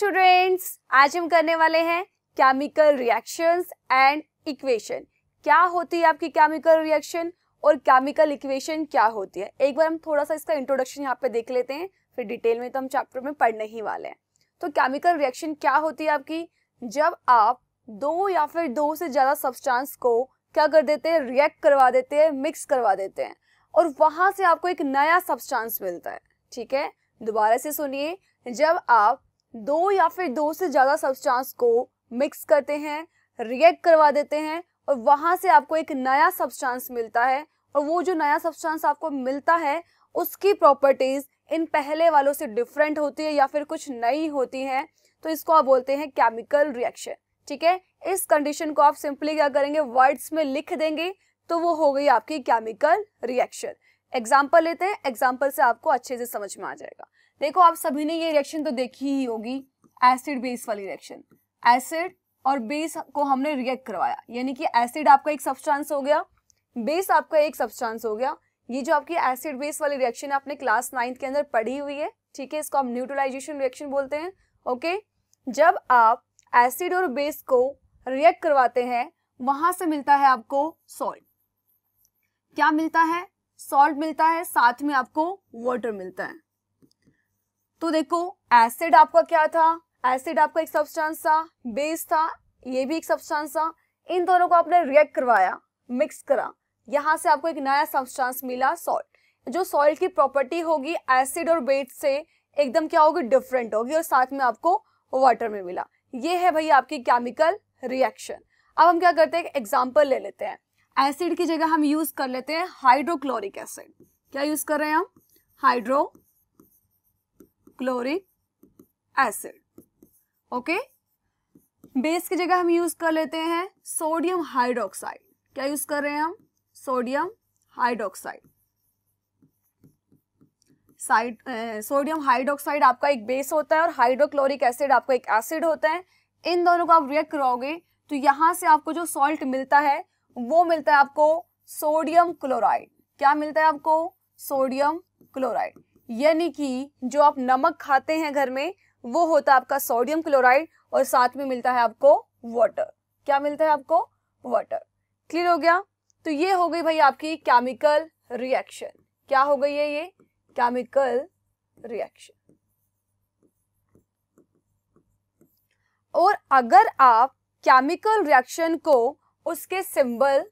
Students, आज हम करने वाले हैं केमिकल रिएक्शंस एंड इक्वेशन। क्या होती है आपकी केमिकल रिएक्शन और केमिकल इक्वेशन क्या होती है, एक बार हम थोड़ा सा इसका इंट्रोडक्शन यहाँ पे देख लेते हैं, फिर डिटेल में तो हम चैप्टर में पढ़ने ही वाले हैं। तो केमिकल रिएक्शन क्या होती है आपकी, जब आप दो या फिर दो से ज्यादा सब्सटेंस को क्या कर देते हैं, रिएक्ट करवा देते हैं, मिक्स करवा देते हैं और वहां से आपको एक नया सब्सटेंस मिलता है। ठीक है, दोबारा से सुनिए, जब आप दो या फिर दो से ज्यादा सब्सटेंस को मिक्स करते हैं, रिएक्ट करवा देते हैं और वहां से आपको एक नया सब्सटेंस मिलता है और वो जो नया सब्सटेंस आपको मिलता है उसकी प्रॉपर्टीज इन पहले वालों से डिफरेंट होती है या फिर कुछ नई होती है, तो इसको आप बोलते हैं केमिकल रिएक्शन। ठीक है, इस कंडीशन को आप सिंपली क्या करेंगे, वर्ड्स में लिख देंगे तो वो हो गई आपकी केमिकल रिएक्शन। एग्जाम्पल लेते हैं, एग्जाम्पल से आपको अच्छे से समझ में आ जाएगा। देखो, आप सभी ने ये रिएक्शन तो देखी ही होगी, एसिड बेस वाली रिएक्शन। एसिड और बेस को हमने रिएक्ट करवाया, यानी कि एसिड आपका एक सब्सटेंस हो गया, बेस आपका एक सब्सटेंस हो गया। ये जो आपकी एसिड बेस वाली रिएक्शन है आपने क्लास 9 के अंदर पढ़ी हुई है। ठीक है, इसको हम न्यूट्रलाइजेशन रिएक्शन बोलते हैं। ओके, जब आप एसिड और बेस को रिएक्ट करवाते हैं वहां से मिलता है आपको सॉल्ट। क्या मिलता है, सॉल्ट मिलता है, साथ में आपको वाटर मिलता है। तो देखो, एसिड आपका क्या था, एसिड आपका एक सब्सटेंस था, बेस था, ये भी एक सब्सटेंस था। इन दोनों को आपने रिएक्ट करवाया, मिक्स करा, यहां से आपको एक नया सब्सटेंस मिला, सॉल्ट। जो सॉल्ट की प्रॉपर्टी होगी एसिड और बेस से एकदम क्या होगी, डिफरेंट होगी और साथ में आपको वाटर में मिला। ये है भाई आपकी केमिकल रिएक्शन। अब हम क्या करते हैं, एक एग्जांपल ले लेते हैं। एसिड की जगह हम यूज कर लेते हैं हाइड्रोक्लोरिक एसिड। क्या यूज कर रहे हैं हम, हाइड्रोक्लोरिक एसिड। ओके, बेस की जगह हम यूज कर लेते हैं सोडियम हाइड्रोक्साइड। क्या यूज कर रहे हैं हम, सोडियम हाइड्रोक्साइड। सोडियम हाइड्रोक्साइड आपका एक बेस होता है और हाइड्रोक्लोरिक एसिड आपका एक एसिड होता है। इन दोनों को आप रिएक्ट कराओगे तो यहां से आपको जो सॉल्ट मिलता है वो मिलता है आपको सोडियम क्लोराइड। क्या मिलता है आपको, सोडियम क्लोराइड। यानी कि जो आप नमक खाते हैं घर में वो होता है आपका सोडियम क्लोराइड और साथ में मिलता है आपको वाटर। क्या मिलता है आपको, वाटर। क्लियर हो गया। तो ये हो गई भाई आपकी केमिकल रिएक्शन। क्या हो गई है ये, केमिकल रिएक्शन। और अगर आप केमिकल रिएक्शन को उसके सिंबल,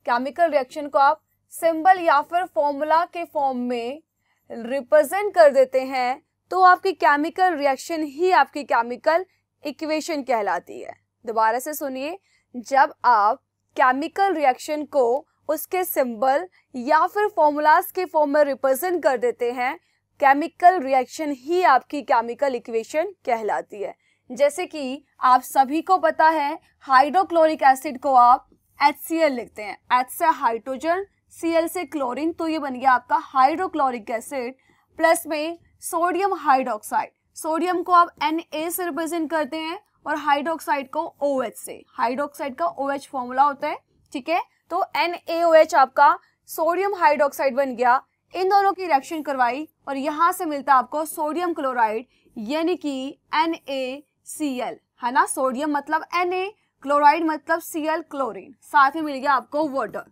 केमिकल रिएक्शन को आप सिंबल या फिर फॉर्मूला के फॉर्म में रिप्रेजेंट कर देते हैं तो आपकी केमिकल रिएक्शन ही आपकी केमिकल इक्वेशन कहलाती है। दोबारा से सुनिए, जब आप केमिकल रिएक्शन को उसके सिंबल या फिर फॉर्मूलाज के फॉर्म में रिप्रेजेंट कर देते हैं, केमिकल रिएक्शन ही आपकी केमिकल इक्वेशन कहलाती है। जैसे कि आप सभी को पता है हाइड्रोक्लोरिक एसिड को आप HCl लिखते हैं, H से हाइड्रोजन, Cl से क्लोरीन, तो ये बन गया आपका हाइड्रोक्लोरिक एसिड। प्लस में सोडियम हाइड्रोक्साइड, सोडियम को आप Na से रिप्रेजेंट करते हैं और हाइड्रोक्साइड को OH से, हाइड्रोक्साइड का OH फॉर्मूला होता है। ठीक है, तो NaOH आपका सोडियम हाइड्रोक्साइड बन गया। इन दोनों की रिएक्शन करवाई और यहां से मिलता है आपको सोडियम क्लोराइड, यानी कि NaCl, है ना। सोडियम मतलब Na, क्लोराइड मतलब Cl, क्लोरीन, साथ में मिल गया आपको वाटर।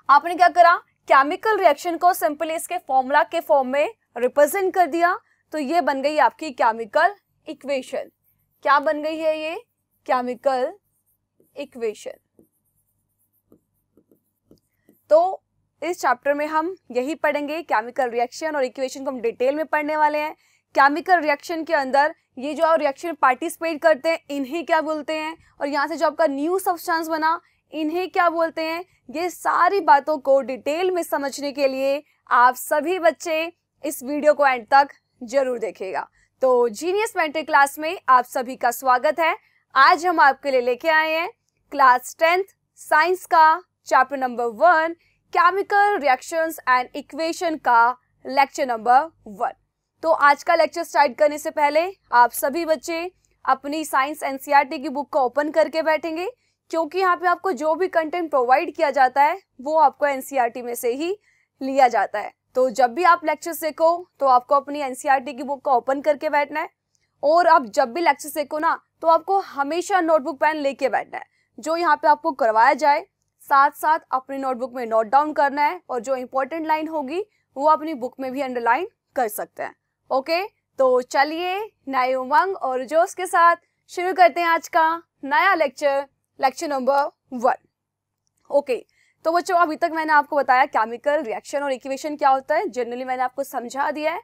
आपने क्या करा, केमिकल रिएक्शन को सिंपली इसके फॉर्मूला के फॉर्म में रिप्रेजेंट कर दिया, तो ये बन गई आपकी केमिकल इक्वेशन। क्या बन गई है ये, केमिकल इक्वेशन। तो इस चैप्टर में हम यही पढ़ेंगे, केमिकल रिएक्शन और इक्वेशन को हम डिटेल में पढ़ने वाले हैं। केमिकल रिएक्शन के अंदर ये जो रिएक्शन पार्टिसिपेट करते हैं इन्हें क्या बोलते हैं, और यहाँ से जो आपका न्यू सब्सटेंस बना इन्हें क्या बोलते हैं, ये सारी बातों को डिटेल में समझने के लिए आप सभी बच्चे इस वीडियो को एंड तक जरूर देखिएगा। तो जीनियस मेंटर क्लास में आप सभी का स्वागत है। आज हम आपके लिए लेके आए हैं क्लास 10th साइंस का chapter number 1 chemical reactions and equation का लेक्चर नंबर 1। तो आज का लेक्चर स्टार्ट करने से पहले आप सभी बच्चे अपनी साइंस एनसीईआरटी की बुक को ओपन करके बैठेंगे, क्योंकि यहाँ पे आपको जो भी कंटेंट प्रोवाइड किया जाता है वो आपको एनसीईआरटी में से ही लिया जाता है। तो जब भी आप लेक्चर सीखो तो आपको अपनी एनसीईआरटी की बुक को ओपन करके बैठना है, और आप जब भी लेक्चर सीखो ना तो आपको हमेशा नोटबुक पेन लेके बैठना है। जो यहाँ पे आपको करवाया जाए साथ साथ अपनी नोटबुक में नोट डाउन करना है, और जो इंपॉर्टेंट लाइन होगी वो अपनी बुक में भी अंडरलाइन कर सकते हैं। ओके, तो चलिए नए उमंग और जोश के साथ शुरू करते हैं आज का नया लेक्चर, लेक्चर नंबर 1। ओके, तो बच्चों अभी तक मैंने आपको बताया केमिकल रिएक्शन और इक्वेशन क्या होता है, जनरली मैंने आपको समझा दिया है।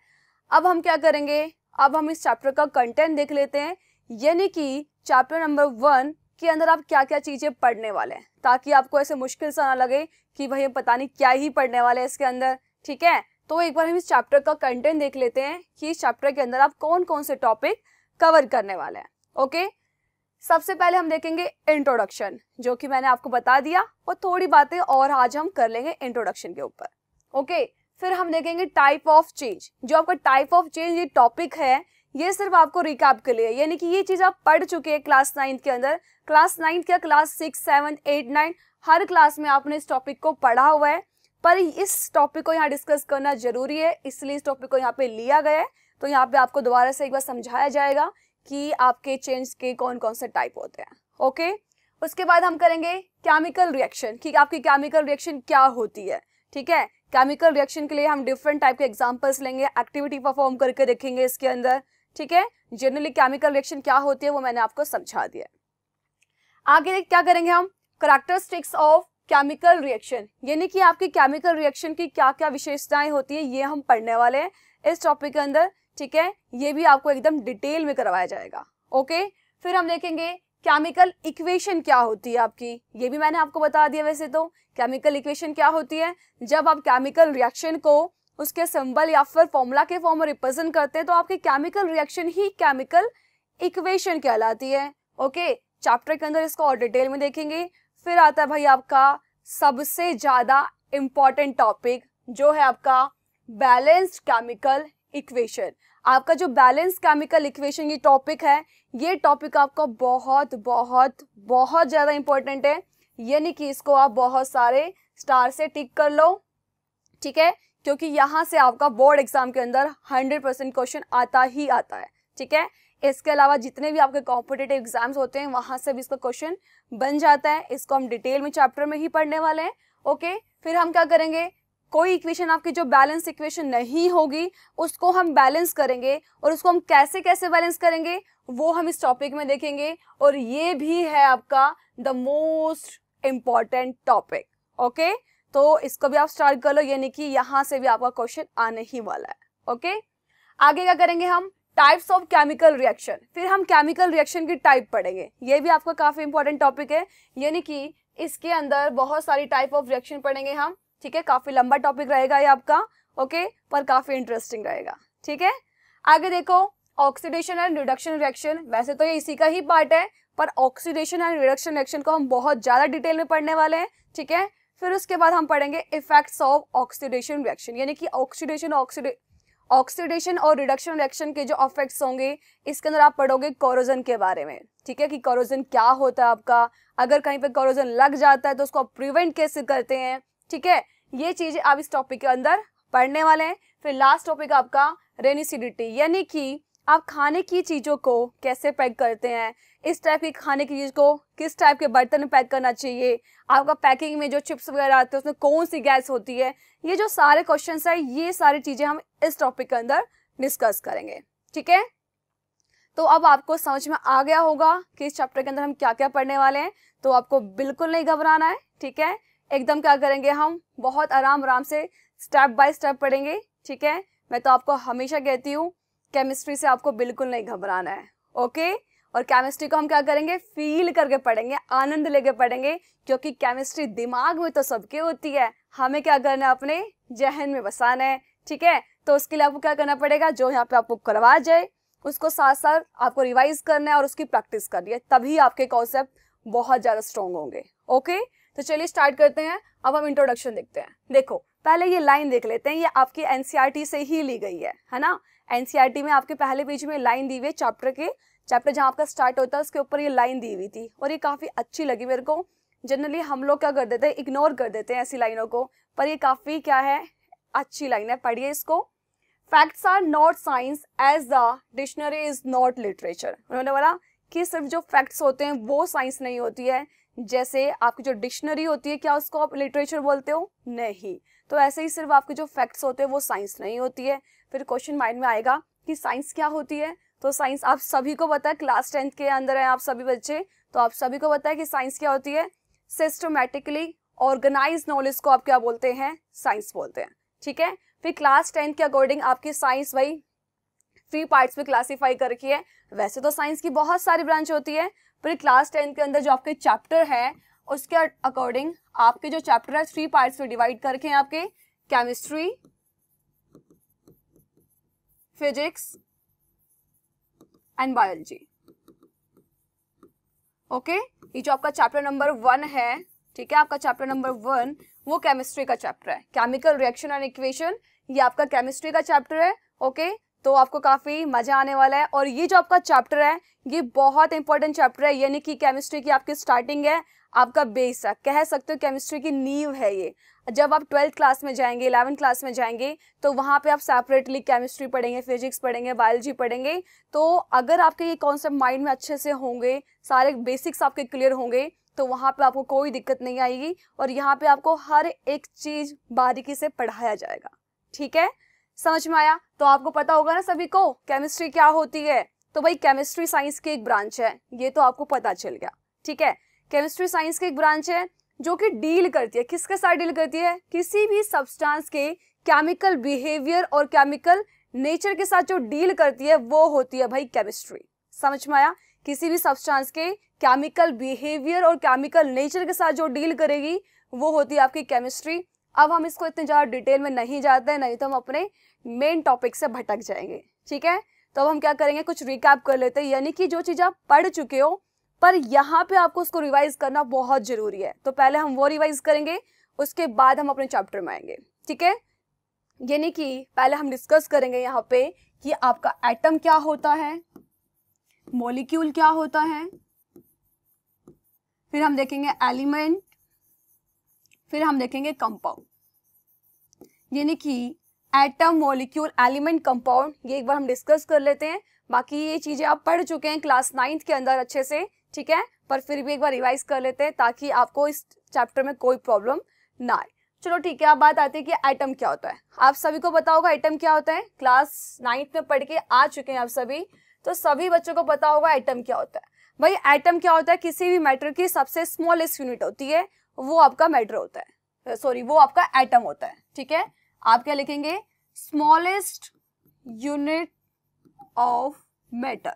अब हम क्या करेंगे, अब हम इस चैप्टर का कंटेंट देख लेते हैं, यानी कि चैप्टर नंबर 1 के अंदर आप क्या क्या चीजें पढ़ने वाले हैं, ताकि आपको ऐसे मुश्किल सा ना लगे कि भाई पता नहीं क्या ही पढ़ने वाले हैं इसके अंदर। ठीक है, तो एक बार हम इस चैप्टर का कंटेंट देख लेते हैं कि इस चैप्टर के अंदर आप कौन कौन से टॉपिक कवर करने वाले हैं। ओके, सबसे पहले हम देखेंगे इंट्रोडक्शन, जो कि मैंने आपको बता दिया, और थोड़ी बातें और आज हम कर लेंगे इंट्रोडक्शन के ऊपर। ओके, फिर हम देखेंगे टाइप ऑफ चेंज। जो आपका टाइप ऑफ चेंज ये टॉपिक है, ये सिर्फ आपको रिकैप के लिए, यानी कि ये चीज आप पढ़ चुके हैं क्लास 9 के अंदर। क्लास 9 क्या, क्लास 6, 7, 8, 9 हर क्लास में आपने इस टॉपिक को पढ़ा हुआ है, पर इस टॉपिक को यहाँ डिस्कस करना जरूरी है, इसलिए इस टॉपिक को यहाँ पे लिया गया है। तो यहाँ पे आपको दोबारा से एक बार समझाया जाएगा कि आपके चेंज के कौन कौन से टाइप होते हैं। ओके, उसके बाद हम करेंगे केमिकल रिएक्शन, कि आपकी केमिकल रिएक्शन क्या होती है। ठीक है, केमिकल रिएक्शन के लिए हम डिफरेंट टाइप के एग्जांपल्स लेंगे, एक्टिविटी परफॉर्म करके देखेंगे इसके अंदर। ठीक है, जनरली केमिकल रिएक्शन क्या होती है वो मैंने आपको समझा दिया। आगे क्या करेंगे हम, कैरेक्टरिस्टिक्स ऑफ केमिकल रिएक्शन, यानी कि आपकी केमिकल रिएक्शन की क्या क्या विशेषताएं होती है, ये हम पढ़ने वाले हैं इस टॉपिक के अंदर। ठीक है, ये भी आपको एकदम डिटेल में करवाया जाएगा। ओके, फिर हम देखेंगे केमिकल इक्वेशन क्या होती है आपकी, ये भी मैंने आपको बता दिया। वैसे तो केमिकल इक्वेशन क्या होती है, जब आप केमिकल रिएक्शन को उसके सिंबल या फिर फॉर्मूला के फॉर्म में रिप्रेजेंट करते हैं तो आपकी केमिकल रिएक्शन ही केमिकल इक्वेशन कहलाती है। ओके, चैप्टर के अंदर इसको और डिटेल में देखेंगे। फिर आता है भाई आपका सबसे ज्यादा इंपॉर्टेंट टॉपिक, जो है आपका बैलेंस्ड केमिकल इक्वेशन। आपका जो बैलेंस केमिकल इक्वेशन ये टॉपिक है, ये टॉपिक आपका बहुत बहुत बहुत ज्यादा इंपॉर्टेंट है, यानी कि इसको आप बहुत सारे स्टार से टिक कर लो। ठीक है, क्योंकि यहाँ से आपका बोर्ड एग्जाम के अंदर 100% क्वेश्चन आता ही आता है। ठीक है, इसके अलावा जितने भी आपके कॉम्पिटिटिव एग्जाम्स होते हैं वहां से भी इसका क्वेश्चन बन जाता है। इसको हम डिटेल में चैप्टर में ही पढ़ने वाले हैं। ओके, फिर हम क्या करेंगे, कोई इक्वेशन आपकी जो बैलेंस इक्वेशन नहीं होगी उसको हम बैलेंस करेंगे, और उसको हम कैसे कैसे बैलेंस करेंगे वो हम इस टॉपिक में देखेंगे, और ये भी है आपका the most important topic. Okay, तो इसको भी आप स्टार्ट कर लो, यानी कि यहाँ से भी आपका क्वेश्चन आने ही वाला है। ओके, आगे क्या करेंगे हम, टाइप्स ऑफ केमिकल रिएक्शन। फिर हम केमिकल रिएक्शन की टाइप पढ़ेंगे, ये भी आपका काफी इंपॉर्टेंट टॉपिक है, यानी कि इसके अंदर बहुत सारी टाइप ऑफ रिएक्शन पढ़ेंगे हम। ठीक है, काफी लंबा टॉपिक रहेगा ये आपका। ओके, पर काफी इंटरेस्टिंग रहेगा। ठीक है, आगे देखो ऑक्सीडेशन एंड रिडक्शन रिएक्शन। वैसे तो ये इसी का ही पार्ट है, पर ऑक्सीडेशन एंड रिडक्शन रिएक्शन को हम बहुत ज्यादा डिटेल में पढ़ने वाले हैं। ठीक है, फिर उसके बाद हम पढ़ेंगे इफेक्ट्स ऑफ ऑक्सीडेशन रिएक्शन, यानी कि ऑक्सीडेशन और रिडक्शन रिएक्शन के जो इफेक्ट्स होंगे, इसके अंदर आप पढ़ोगे कोरोजन के बारे में। ठीक है, कि कोरोजन क्या होता है आपका, अगर कहीं पे कोरोजन लग जाता है तो उसको प्रिवेंट कैसे करते हैं। ठीक है, ये चीजें आप इस टॉपिक के अंदर पढ़ने वाले हैं। फिर लास्ट टॉपिक आपका रेनिसिडिटी, यानी कि आप खाने की चीजों को कैसे पैक करते हैं, इस टाइप की खाने की चीज को किस टाइप के बर्तन में पैक करना चाहिए, आपका पैकिंग में जो चिप्स वगैरह आते हैं उसमें कौन सी गैस होती है, ये जो सारे क्वेश्चंस है, ये सारी चीजें हम इस टॉपिक के अंदर डिस्कस करेंगे। ठीक है, तो अब आपको समझ में आ गया होगा कि इस चैप्टर के अंदर हम क्या क्या पढ़ने वाले हैं, तो आपको बिल्कुल नहीं घबराना है। ठीक है, एकदम क्या करेंगे हम, बहुत आराम से स्टेप बाय स्टेप पढ़ेंगे। ठीक है, मैं तो आपको हमेशा कहती हूँ केमिस्ट्री से आपको बिल्कुल नहीं घबराना है। ओके, और केमिस्ट्री को हम क्या करेंगे, फील करके पढ़ेंगे, आनंद लेके पढ़ेंगे, क्योंकि केमिस्ट्री दिमाग में तो सबके होती है, हमें क्या करना है, अपने जहन में बसाना है। ठीक है, तो उसके लिए आपको क्या करना पड़ेगा, जो यहाँ पे आपको करवाया जाए उसको साथ साथ आपको रिवाइज करना है और उसकी प्रैक्टिस करनी है, तभी आपके कॉन्सेप्ट बहुत ज्यादा स्ट्रॉन्ग होंगे। ओके, तो चलिए स्टार्ट करते हैं। अब हम इंट्रोडक्शन देखते हैं। देखो पहले ये लाइन देख लेते हैं, ये आपकी एनसीईआरटी से ही ली गई है ना। एनसीईआरटी में आपके पहले पेज में लाइन दी हुई है, चैप्टर जहाँ आपका स्टार्ट होता है उसके ऊपर ये लाइन दी हुई थी, और ये काफी अच्छी लगी मेरे को। जनरली हम लोग क्या कर देते हैं, इग्नोर कर देते हैं ऐसी लाइनों को, पर ये काफी क्या है, अच्छी लाइन है, पढ़िए इसको। Facts are not science as the dictionary is not literature. उन्होंने बोला कि सिर्फ जो फैक्ट्स होते हैं वो साइंस नहीं होती है, जैसे आपकी जो डिक्शनरी होती है क्या उसको आप लिटरेचर बोलते हो? नहीं। तो ऐसे ही सिर्फ आपके जो फैक्ट्स होते हैं वो साइंस नहीं होती है। फिर क्वेश्चन माइंड में आएगा कि साइंस क्या होती है? तो साइंस आप सभी को पता है, क्लास 10th के अंदर है आप सभी बच्चे, तो आप सभी को पता है कि साइंस क्या होती है। सिस्टमैटिकली ऑर्गेनाइज नॉलेज को आप क्या बोलते हैं? साइंस बोलते हैं। ठीक है, फिर क्लास 10th के अकॉर्डिंग आपकी साइंस वही 3 पार्ट्स में क्लासीफाई कर रखी है। वैसे तो साइंस की बहुत सारी ब्रांच होती है, पर क्लास 10th के अंदर जो आपके चैप्टर है उसके अकॉर्डिंग आपके जो चैप्टर है 3 पार्ट्स में डिवाइड करके हैं आपके, chemistry, physics and biology. Okay, ये जो आपका चैप्टर नंबर 1 है, ठीक है, आपका चैप्टर नंबर 1 वो केमिस्ट्री का चैप्टर है, केमिकल रिएक्शन एंड इक्वेशन, ये आपका केमिस्ट्री का चैप्टर है। ओके, तो आपको काफी मजा आने वाला है। और ये जो आपका चैप्टर है ये बहुत इंपॉर्टेंट चैप्टर है, यानी कि केमिस्ट्री की आपकी स्टार्टिंग है, आपका बेस है, कह सकते हो केमिस्ट्री की नींव है ये। जब आप 12th क्लास में जाएंगे, 11th क्लास में जाएंगे, तो वहाँ पे आप सेपरेटली केमिस्ट्री पढ़ेंगे, फिजिक्स पढ़ेंगे, बायोलॉजी पढ़ेंगे। तो अगर आपके ये कॉन्सेप्ट माइंड में अच्छे से होंगे, सारे बेसिक्स आपके क्लियर होंगे, तो वहाँ पे आपको कोई दिक्कत नहीं आएगी और यहाँ पे आपको हर एक चीज बारीकी से पढ़ाया जाएगा। ठीक है, समझ में आया? तो आपको पता होगा ना सभी को केमिस्ट्री क्या होती है। तो भाई केमिस्ट्री साइंस की एक ब्रांच है, ये तो आपको पता चल गया। ठीक है, केमिस्ट्री साइंस की एक ब्रांच है जो कि डील करती है, किसके साथ डील करती है? किसी भी सब्सटेंस के केमिकल बिहेवियर और केमिकल नेचर के साथ जो डील करती है वो होती है भाई केमिस्ट्री। समझ में आया? किसी भी सब्सटेंस के केमिकल बिहेवियर और केमिकल नेचर के साथ जो डील करेगी वो होती है आपकी केमिस्ट्री। अब हम इसको इतने ज़्यादा डिटेल में नहीं जाते हैं, नहीं तो हम अपने मेन टॉपिक से भटक जाएंगे। ठीक है, तो अब हम क्या करेंगे, कुछ रिकैप कर लेते हैं, यानी कि जो चीज़ आप पढ़ चुके हो पर यहाँ पे आपको उसको रिवाइज करना बहुत जरूरी है। तो पहले हम वो रिवाइज करेंगे, उसके बाद हम अपने चैप्टर में आएंगे। ठीक है, यानी कि पहले हम डिस्कस करेंगे यहाँ पे कि आपका एटम क्या होता है, मॉलिक्यूल क्या होता है, फिर हम देखेंगे एलिमेंट, फिर हम देखेंगे कंपाउंड। यानी कि एटम, मॉलिक्यूल, एलिमेंट, कंपाउंड, ये एक बार हम डिस्कस कर लेते हैं। बाकी ये चीजें आप पढ़ चुके हैं क्लास 9th के अंदर अच्छे से। ठीक है, पर फिर भी एक बार रिवाइज कर लेते हैं ताकि आपको इस चैप्टर में कोई प्रॉब्लम ना आए। चलो ठीक है, अब बात आती है कि एटम क्या होता है। आप सभी को पता होगा एटम क्या होता है, क्लास 9th में पढ़ के आ चुके हैं आप सभी, तो सभी बच्चों को पता होगा एटम क्या होता है। भाई एटम क्या होता है? किसी भी मैटर की सबसे स्मॉलेस्ट यूनिट होती है, वो आपका मैटर होता है, सॉरी वो आपका एटम होता है। ठीक है, आप क्या लिखेंगे? Smallest unit of matter.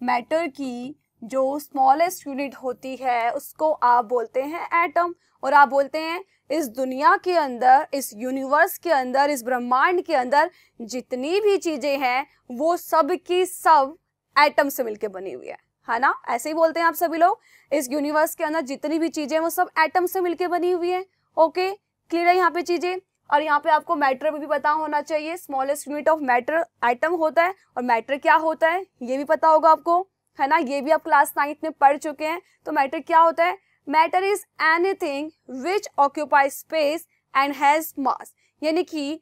Matter की जो स्मॉलेस्ट यूनिट होती है उसको आप बोलते हैं एटम। और आप बोलते हैं इस दुनिया के अंदर, इस यूनिवर्स के अंदर, इस ब्रह्मांड के अंदर जितनी भी चीजें हैं वो सब की सब एटम से मिलकर बनी हुई है ना? ऐसे ही बोलते हैं आप सभी लोग, इस यूनिवर्स के अंदर जितनी भी चीजें हैं वो सब एटम से मिलकर बनी हुई है। ओके, क्लियर है यहाँ पे चीजें? और यहाँ पे आपको मैटर भी पता होना चाहिए, smallest unit of matter atom होता है, और मैटर क्या होता है ये भी पता होगा आपको, है ना? ये भी आप क्लास 9th में पढ़ चुके हैं। तो मैटर क्या होता है? Matter is anything which occupy space and has मास। यानी कि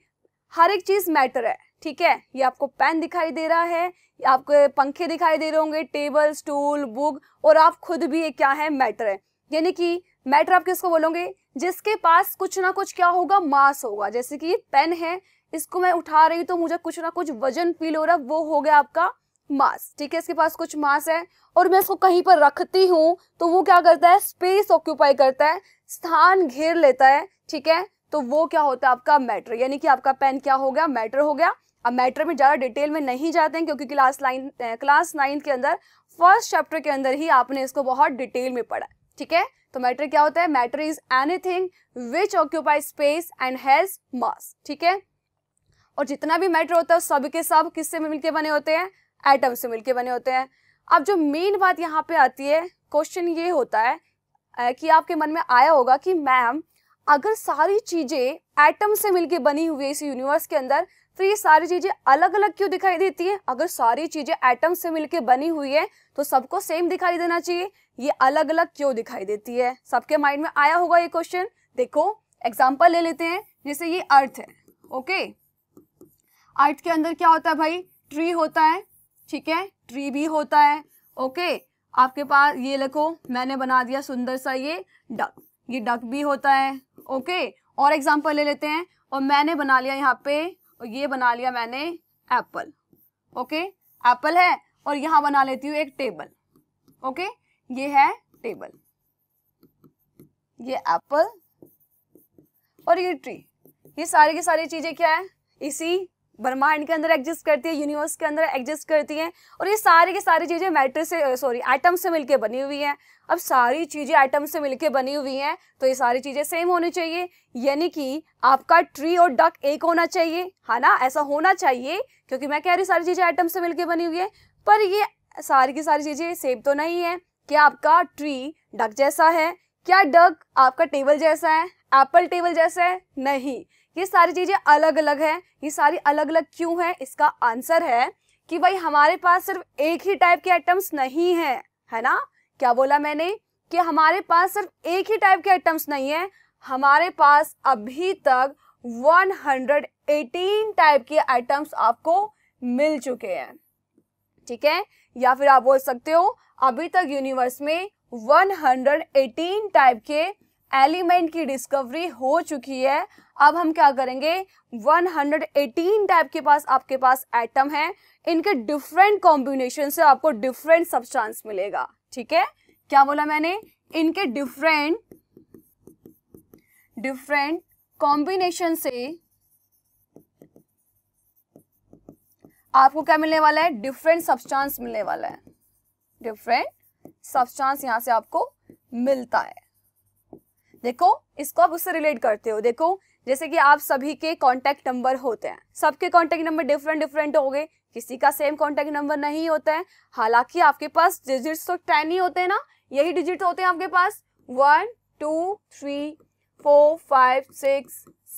हर एक चीज मैटर है। ठीक है, ये आपको पेन दिखाई दे रहा है, आपको पंखे दिखाई दे रहे होंगे, टेबल, स्टूल, बुक, और आप खुद भी एक क्या है? मैटर है। यानी कि मैटर आप किसको बोलोगे? जिसके पास कुछ ना कुछ क्या होगा? मास होगा। जैसे कि ये पेन है, इसको मैं उठा रही हूँ तो मुझे कुछ ना कुछ वजन फील हो रहा है, वो हो गया आपका मास। ठीक है, इसके पास कुछ मास है, और मैं इसको कहीं पर रखती हूँ तो वो क्या करता है? स्पेस ऑक्यूपाई करता है, स्थान घेर लेता है। ठीक है, तो वो क्या होता है? आपका मैटर। यानी कि आपका पेन क्या हो गया? मैटर हो गया। अब मैटर में ज्यादा डिटेल में नहीं जाते हैं क्योंकि क्लास 9th के अंदर फर्स्ट चैप्टर के अंदर ही आपने इसको बहुत डिटेल में पढ़ा। ठीक है, तो मैटर क्या होता है? Matter is anything which occupy space and has मास। ठीक है, और जितना भी मैटर होता है सब के सब किससे मिलके बने होते हैं? एटम से मिलके बने होते हैं। अब जो मेन बात यहाँ पे आती है, क्वेश्चन ये होता है कि आपके मन में आया होगा कि मैम अगर सारी चीजें एटम से मिलके बनी हुई है इस यूनिवर्स के अंदर, तो ये सारी चीजें अलग अलग क्यों दिखाई देती है? अगर सारी चीजें एटम से मिलके बनी हुई है तो सबको सेम दिखाई देना चाहिए, ये अलग अलग क्यों दिखाई देती है? सबके माइंड में आया होगा ये क्वेश्चन। देखो एग्जाम्पल ले लेते हैं, जैसे ये अर्थ है, ओके। अर्थ के अंदर क्या होता है भाई, ट्री होता है, ठीक है, ट्री भी होता है, ओके। आपके पास ये लिखो, मैंने बना दिया सुंदर सा ये डक, ये डक भी होता है, ओके। और एग्जाम्पल ले लेते हैं, और मैंने बना लिया यहाँ पे, और ये बना लिया मैंने एप्पल, ओके, एप्पल है, और यहाँ बना लेती हूँ एक टेबल, ओके, ये है टेबल, ये एप्पल और ये ट्री। ये सारी की सारी चीजें क्या है, इसी ब्रह्मांड के अंदर एग्जिस्ट करती है, यूनिवर्स के अंदर एग्जिस्ट करती हैं, और ये सारी की सारी चीजें मैटर से एटम से मिलके बनी हुई हैं। अब सारी चीजें एटम से मिलके बनी हुई हैं, तो ये सारी चीजें सेम होनी चाहिए, यानी कि आपका ट्री और डक एक होना चाहिए, है ना, ऐसा होना चाहिए, क्योंकि मैं कह रही सारी चीजें एटम से मिलके बनी हुई है। पर ये सारी की सारी चीजें सेम तो नहीं है। क्या आपका ट्री डक जैसा है? क्या डक आपका टेबल जैसा है? एप्पल टेबल जैसा है? नहीं, ये सारी चीजें अलग अलग हैं। ये सारी अलग अलग क्यों है? इसका आंसर है कि भाई हमारे पास सिर्फ एक ही टाइप के एटम्स नहीं है ना। क्या बोला मैंने कि हमारे पास सिर्फ एक ही टाइप के एटम्स नहीं है, हमारे पास अभी तक 118 टाइप के एटम्स आपको मिल चुके हैं, ठीक है। या फिर आप बोल सकते हो अभी तक यूनिवर्स में 118 टाइप के एलिमेंट की डिस्कवरी हो चुकी है। अब हम क्या करेंगे, 118 टाइप के पास आपके पास एटम है, इनके डिफरेंट कॉम्बिनेशन से आपको डिफरेंट सब्सटेंस मिलेगा, ठीक है। क्या बोला मैंने, इनके डिफरेंट कॉम्बिनेशन से आपको क्या मिलने वाला है, डिफरेंट सब्सटेंस मिलने वाला है, डिफरेंट सब्सटेंस यहां से आपको मिलता है। देखो इसको आप उससे रिलेट करते हो, देखो जैसे कि आप सभी के कॉन्टैक्ट नंबर होते हैं, सबके कॉन्टैक्ट नंबर डिफरेंट डिफरेंट होंगे, किसी का सेम कॉन्टैक्ट नंबर नहीं होता है। हालांकि आपके पास डिजिट्स तो 10 ही होते हैं ना, यही डिजिट होते हैं आपके पास, 1 2 3 4 5 6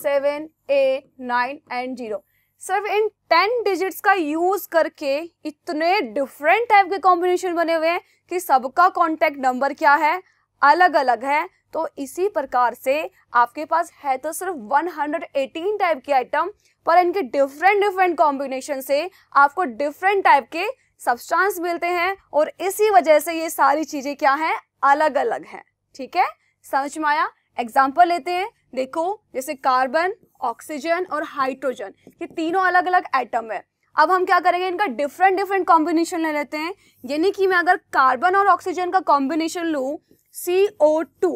7 8 9 एंड 0। सिर्फ इन 10 डिजिट्स का यूज करके इतने डिफरेंट टाइप के कॉम्बिनेशन बने हुए हैं कि सबका कॉन्टैक्ट नंबर क्या है, अलग अलग है। तो इसी प्रकार से आपके पास है तो सिर्फ 118 टाइप के आइटम, पर इनके डिफरेंट डिफरेंट कॉम्बिनेशन से आपको डिफरेंट टाइप के सब्सटेंस मिलते हैं, और इसी वजह से ये सारी चीजें क्या हैं, अलग अलग हैं, ठीक है। समझ में आया? एग्जाम्पल लेते हैं, देखो जैसे कार्बन, ऑक्सीजन और हाइड्रोजन, ये तीनों अलग अलग एटम है। अब हम क्या करेंगे, इनका डिफरेंट डिफरेंट कॉम्बिनेशन ले लेते हैं। यानी कि मैं अगर कार्बन और ऑक्सीजन का कॉम्बिनेशन लूं, CO2,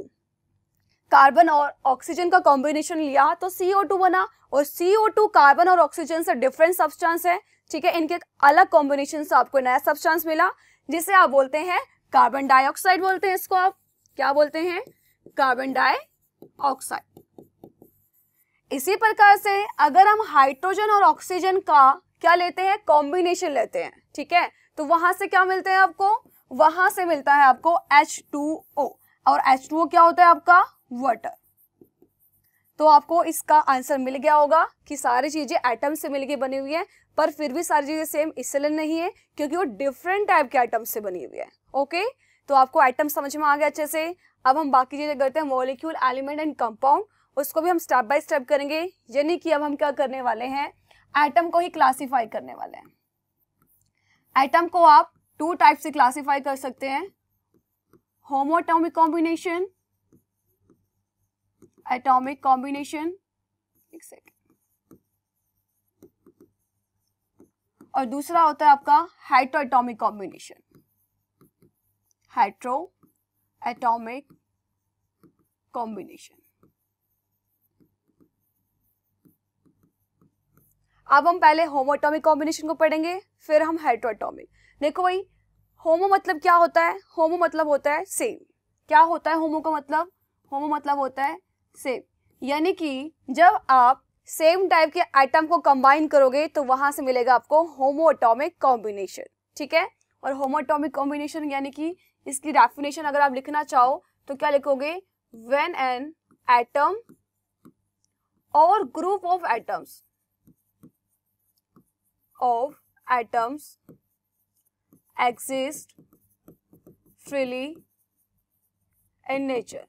कार्बन और ऑक्सीजन का कॉम्बिनेशन लिया तो CO2 बना, और CO2 कार्बन और ऑक्सीजन से डिफरेंट सब्सटेंस है, ठीक है। इनके अलग कॉम्बिनेशन से आपको नया सब्सटेंस मिला, जिसे आप बोलते हैं कार्बन डाइऑक्साइड बोलते हैं। इसको आप क्या बोलते हैं, कार्बन डाइऑक्साइड। इसी प्रकार से अगर हम हाइड्रोजन और ऑक्सीजन का क्या लेते हैं, कॉम्बिनेशन लेते हैं, ठीक है, तो वहां से क्या मिलते हैं आपको, वहां से मिलता है आपको H2O, और H2O क्या होता है आपका, वाटर। तो आपको इसका आंसर मिल गया होगा कि सारी चीजें एटम से मिलके बनी हुई है, पर फिर भी सारी चीजें सेम इसलिए नहीं है क्योंकि वो डिफरेंट टाइप के एटम से बनी हुई है, ओके। तो आपको एटम समझ में आ गया अच्छे से। अब हम बाकी चीजें करते हैं, मॉलिक्यूल, एलिमेंट एंड कंपाउंड, उसको भी हम स्टेप बाय स्टेप करेंगे। यानी कि अब हम क्या करने वाले हैं, एटम को ही क्लासीफाई करने वाले हैं। एटम को आप 2 टाइप से क्लासीफाई कर सकते हैं, होमोएटॉमिक कॉम्बिनेशन, एटॉमिक कॉम्बिनेशन, एक सेकेंड, और दूसरा होता है आपका हेटेरोएटॉमिक कॉम्बिनेशन, हेटेरोएटॉमिक कॉम्बिनेशन। अब हम पहले होमोएटॉमिक कॉम्बिनेशन को पढ़ेंगे, फिर हम हेटेरोएटॉमिक। देखो भाई, होमो मतलब क्या होता है, होमो मतलब होता है सेम। क्या होता है होमो का मतलब, होमो मतलब होता है सेम, यानी कि जब आप सेम टाइप के एटम को कंबाइन करोगे तो वहां से मिलेगा आपको होमोएटॉमिक कॉम्बिनेशन, ठीक है। और होमोएटॉमिक कॉम्बिनेशन यानी कि इसकी डेफिनेशन अगर आप लिखना चाहो तो क्या लिखोगे, व्हेन एन एटम और group of atoms exist freely in nature,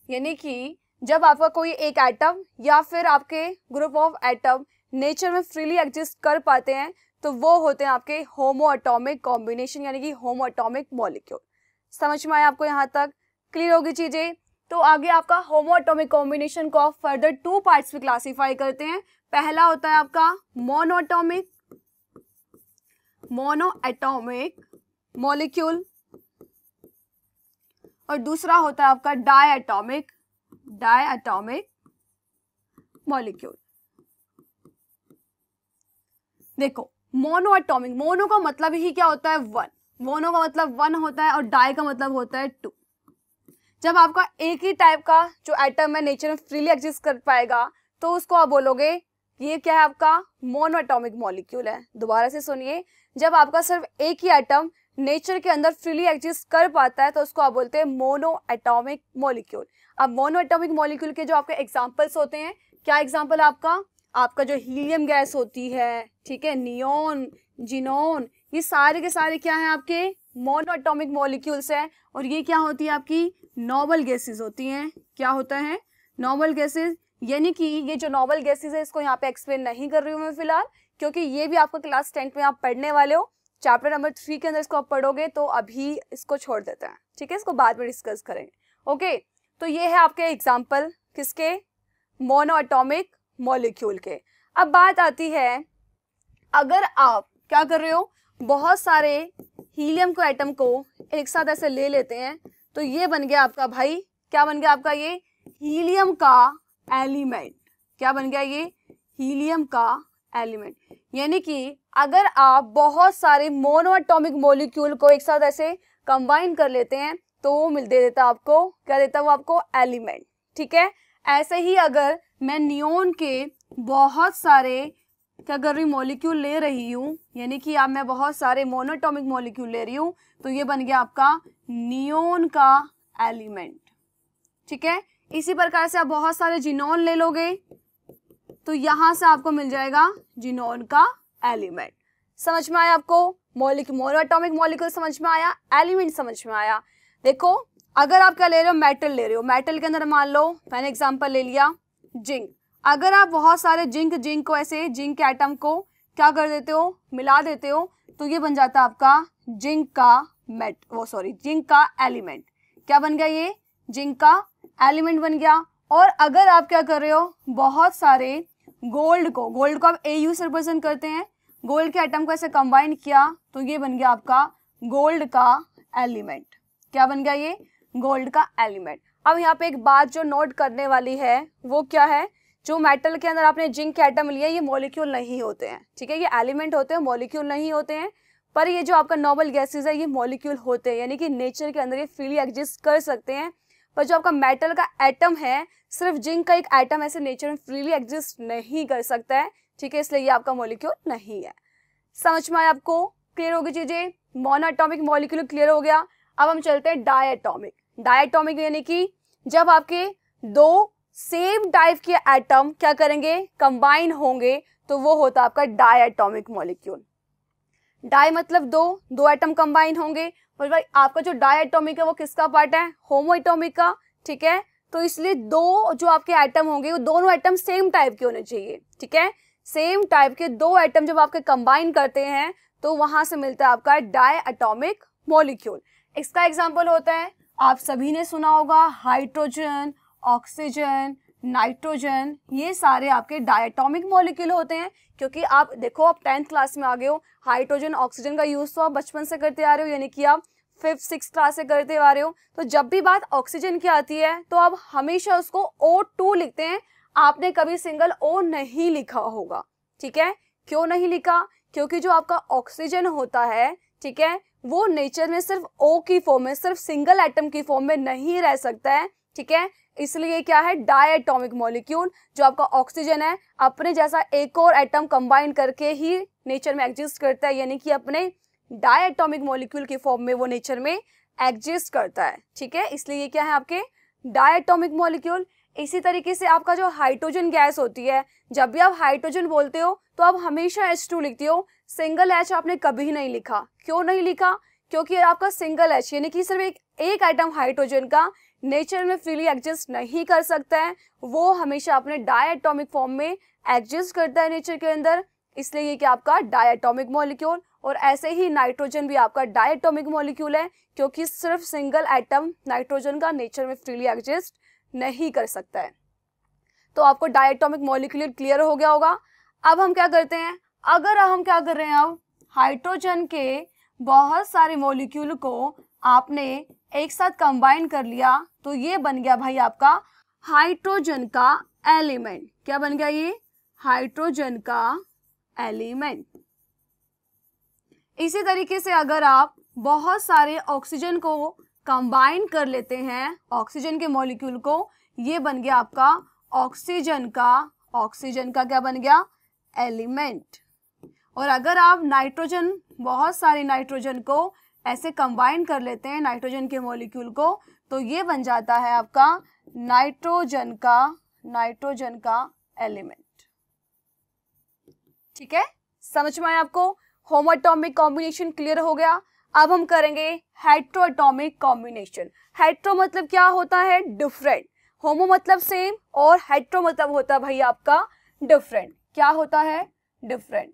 यानी कि जब आपका कोई एक एटम या फिर आपके ग्रुप ऑफ एटम नेचर में फ्रीली एग्जिस्ट कर पाते हैं तो वो होते हैं आपके होमो एटॉमिक कॉम्बिनेशन यानी कि होमो एटॉमिक मॉलिक्यूल। समझ में आया आपको? यहाँ तक क्लियर होगी चीजें? तो आगे आपका होमो एटॉमिक कॉम्बिनेशन को आप फर्दर 2 पार्ट्स में क्लासीफाई करते हैं। पहला होता है आपका मोनो एटॉमिक मॉलिक्यूल और दूसरा होता है आपका डाई एटॉमिक मॉलिक्यूल। देखो मोनो एटॉमिक, मोनो का मतलब ही क्या होता है? 1। मोनो का मतलब 1 होता है और डाई का मतलब होता है 2। जब आपका एक ही टाइप का जो एटम है नेचर में फ्रीली एग्जिस्ट कर पाएगा तो उसको आप बोलोगे ये क्या है? आपका मोनो एटॉमिक मॉलिक्यूल है। दोबारा से सुनिए, जब आपका सिर्फ एक ही एटम नेचर के अंदर फ्रीली एग्जिस्ट कर पाता है तो उसको आप बोलते हैं मोनो एटॉमिक मॉलिक्यूल। अब मोनो एटॉमिक मॉलिक्यूल के जो आपके एग्जांपल्स होते हैं, क्या एग्जांपल आपका जो हीलियम गैस होती है, ठीक है, नियोन, जिनोन, ये सारे के सारे क्या है? आपके मोनो एटॉमिक मॉलिक्यूल्स है। और ये क्या होती है? आपकी नोबल गैसेस होती हैं। क्या होता है? Noble gases. यानी कि ये जो नोबल गैसेस है इसको यहाँ पे एक्सप्लेन नहीं कर रही हूँ मैं फिलहाल, क्योंकि ये भी आपको क्लास 10 में आप पढ़ने वाले हो। चैप्टर नंबर 3 के अंदर इसको आप पढ़ोगे तो अभी इसको छोड़ देते हैं, ठीक है, इसको बाद में डिस्कस करेंगे। ओके, तो ये है आपके एग्जाम्पल किसके? मोनो एटॉमिक मॉलिक्यूल के। अब बात आती है, अगर आप क्या कर रहे हो, बहुत सारे हीलियम को एटम को एक साथ ऐसे ले लेते हैं तो ये बन गया आपका भाई, क्या बन गया आपका? ये हीलियम का एलिमेंट। क्या बन गया? ये हीलियम का एलिमेंट। यानी कि अगर आप बहुत सारे मोनो एटॉमिक मॉलिक्यूल को एक साथ ऐसे कंबाइन कर लेते हैं तो वो दे देता आपको, क्या देता है वो आपको? एलिमेंट, ठीक है। ऐसे ही अगर मैं नियोन के बहुत सारे क्या कर रही हूँ? मॉलिक्यूल ले रही हूँ, यानी कि अब मैं बहुत सारे मोनो एटॉमिक मॉलिक्यूल ले रही हूँ तो ये बन गया आपका नियोन का एलिमेंट, ठीक है। इसी प्रकार से आप बहुत सारे जिनोन ले लोगे तो यहां से आपको मिल जाएगा जिनोन का एलिमेंट। समझ में आया आपको? मोनो एटॉमिक मॉलिक्यूल समझ में आया, एलिमेंट समझ में आया। देखो अगर आप क्या ले रहे हो? मेटल ले रहे हो। मेटल के अंदर मान लो मैंने एग्जांपल ले लिया जिंक। अगर आप बहुत सारे जिंक को ऐसे जिंक के एटम को क्या कर देते हो? मिला देते हो तो ये बन जाता है आपका जिंक का एलिमेंट। क्या बन गया? ये जिंक का एलिमेंट बन गया। और अगर आप क्या कर रहे हो? बहुत सारे गोल्ड को आप AU से रिप्रेजेंट करते हैं, गोल्ड के एटम को ऐसे कंबाइन किया तो ये बन गया आपका गोल्ड का एलिमेंट। क्या बन गया? ये गोल्ड का एलिमेंट। अब यहाँ पे एक बात जो नोट करने वाली है वो क्या है? जो मेटल के अंदर आपने जिंक के एटम लिया ये मॉलिक्यूल नहीं होते हैं, ठीक है, ये एलिमेंट होते हैं, मॉलिक्यूल नहीं होते हैं। पर ये जो आपका नोबल गैसेस है ये मॉलिक्यूल होते हैं, यानी कि नेचर के अंदर ये फ्रीली एग्जिस्ट कर सकते हैं। पर जो आपका मेटल का एटम है, सिर्फ जिंक का एक एटम ऐसे नेचर में फ्रीली एग्जिस्ट नहीं कर सकता है, ठीक है, इसलिए ये आपका मॉलिक्यूल नहीं है। समझ में आया आपको? क्लियर होगी चीजें? मोनो एटॉमिक मॉलिक्यूल क्लियर हो गया। अब हम चलते हैं डायटॉमिक। डायटॉमिक यानी कि जब आपके दो सेम टाइप के एटम क्या करेंगे? कंबाइन होंगे तो वो होता है आपका डायटॉमिक मॉलिक्यूल। डाई मतलब दो एटम कंबाइन होंगे। और भाई आपका जो डायटॉमिक है वो किसका पार्ट है? होमो एटॉमिक का, ठीक है। तो इसलिए दो जो आपके एटम होंगे वो दोनों एटम सेम टाइप के होने चाहिए, ठीक है। सेम टाइप के दो एटम जब आपके कंबाइन करते हैं तो वहां से मिलता है आपका डायटॉमिक मॉलिक्यूल। इसका एग्जांपल होता है, आप सभी ने सुना होगा, हाइड्रोजन, ऑक्सीजन, नाइट्रोजन, ये सारे आपके डायटॉमिक मॉलिक्यूल होते हैं। क्योंकि आप देखो आप 10th क्लास में आ गए हो, हाइड्रोजन ऑक्सीजन का यूज तो आप बचपन से करते आ रहे हो, यानी कि आप 5th 6th क्लास से करते आ रहे हो। तो जब भी बात ऑक्सीजन की आती है तो आप हमेशा उसको O2 लिखते हैं, आपने कभी सिंगल O नहीं लिखा होगा, ठीक है। क्यों नहीं लिखा? क्योंकि जो आपका ऑक्सीजन होता है, ठीक है, वो नेचर में सिर्फ O की फॉर्म में, सिर्फ सिंगल एटम की फॉर्म में नहीं रह सकता है, ठीक है। इसलिए क्या है? Diatomic molecule. जो आपका ऑक्सीजन है अपने जैसा एक और एटम कंबाइन करके ही नेचर में एग्जिस्ट करता है, यानी कि अपने डायटॉमिक मॉलिक्यूल की फॉर्म में वो नेचर में एग्जिस्ट करता है, ठीक है। इसलिए ये क्या है? आपके डायटॉमिक मॉलिक्यूल। इसी तरीके से आपका जो हाइड्रोजन गैस होती है, जब भी आप हाइड्रोजन बोलते हो तो आप हमेशा H2 लिखते हो, सिंगल H आपने कभी नहीं लिखा। क्यों नहीं लिखा? क्योंकि आपका सिंगल H यानी कि सिर्फ एक एटम हाइड्रोजन का नेचर में फ्रीली एग्जिस्ट नहीं कर सकता है, वो हमेशा अपने डायटोमिक फॉर्म में एग्जिस्ट करता है नेचर के अंदर, इसलिए ये क्या आपका डायटोमिक मॉलिक्यूल। और ऐसे ही नाइट्रोजन भी आपका डायटोमिक मॉलिक्यूल है, क्योंकि सिर्फ सिंगल एटम नाइट्रोजन का नेचर में फ्रीली एग्जिस्ट नहीं कर सकता है। तो आपको डायटोमिक मॉलिक्यूल क्लियर हो गया होगा। अब हम क्या करते हैं, अगर हम क्या कर रहे हैं, अब हाइड्रोजन के बहुत सारे मॉलिक्यूल को आपने एक साथ कंबाइन कर लिया, तो ये बन गया भाई आपका हाइड्रोजन का एलिमेंट। क्या बन गया ये? हाइड्रोजन का एलिमेंट। इसी तरीके से अगर आप बहुत सारे ऑक्सीजन को कंबाइन कर लेते हैं, ऑक्सीजन के मॉलिक्यूल को, ये बन गया आपका ऑक्सीजन का क्या बन गया? एलिमेंट। और अगर आप नाइट्रोजन, बहुत सारे नाइट्रोजन को ऐसे कंबाइन कर लेते हैं, नाइट्रोजन के मॉलिक्यूल को, तो ये बन जाता है आपका नाइट्रोजन का एलिमेंट। ठीक है, समझ में आया आपको? होमो एटॉमिक कॉम्बिनेशन क्लियर हो गया। अब हम करेंगे हेट्रो एटॉमिक कॉम्बिनेशन। हेट्रो मतलब क्या होता है? डिफरेंट। होमो मतलब सेम और हेट्रो मतलब होता है भाई आपका डिफरेंट। क्या होता है? डिफरेंट।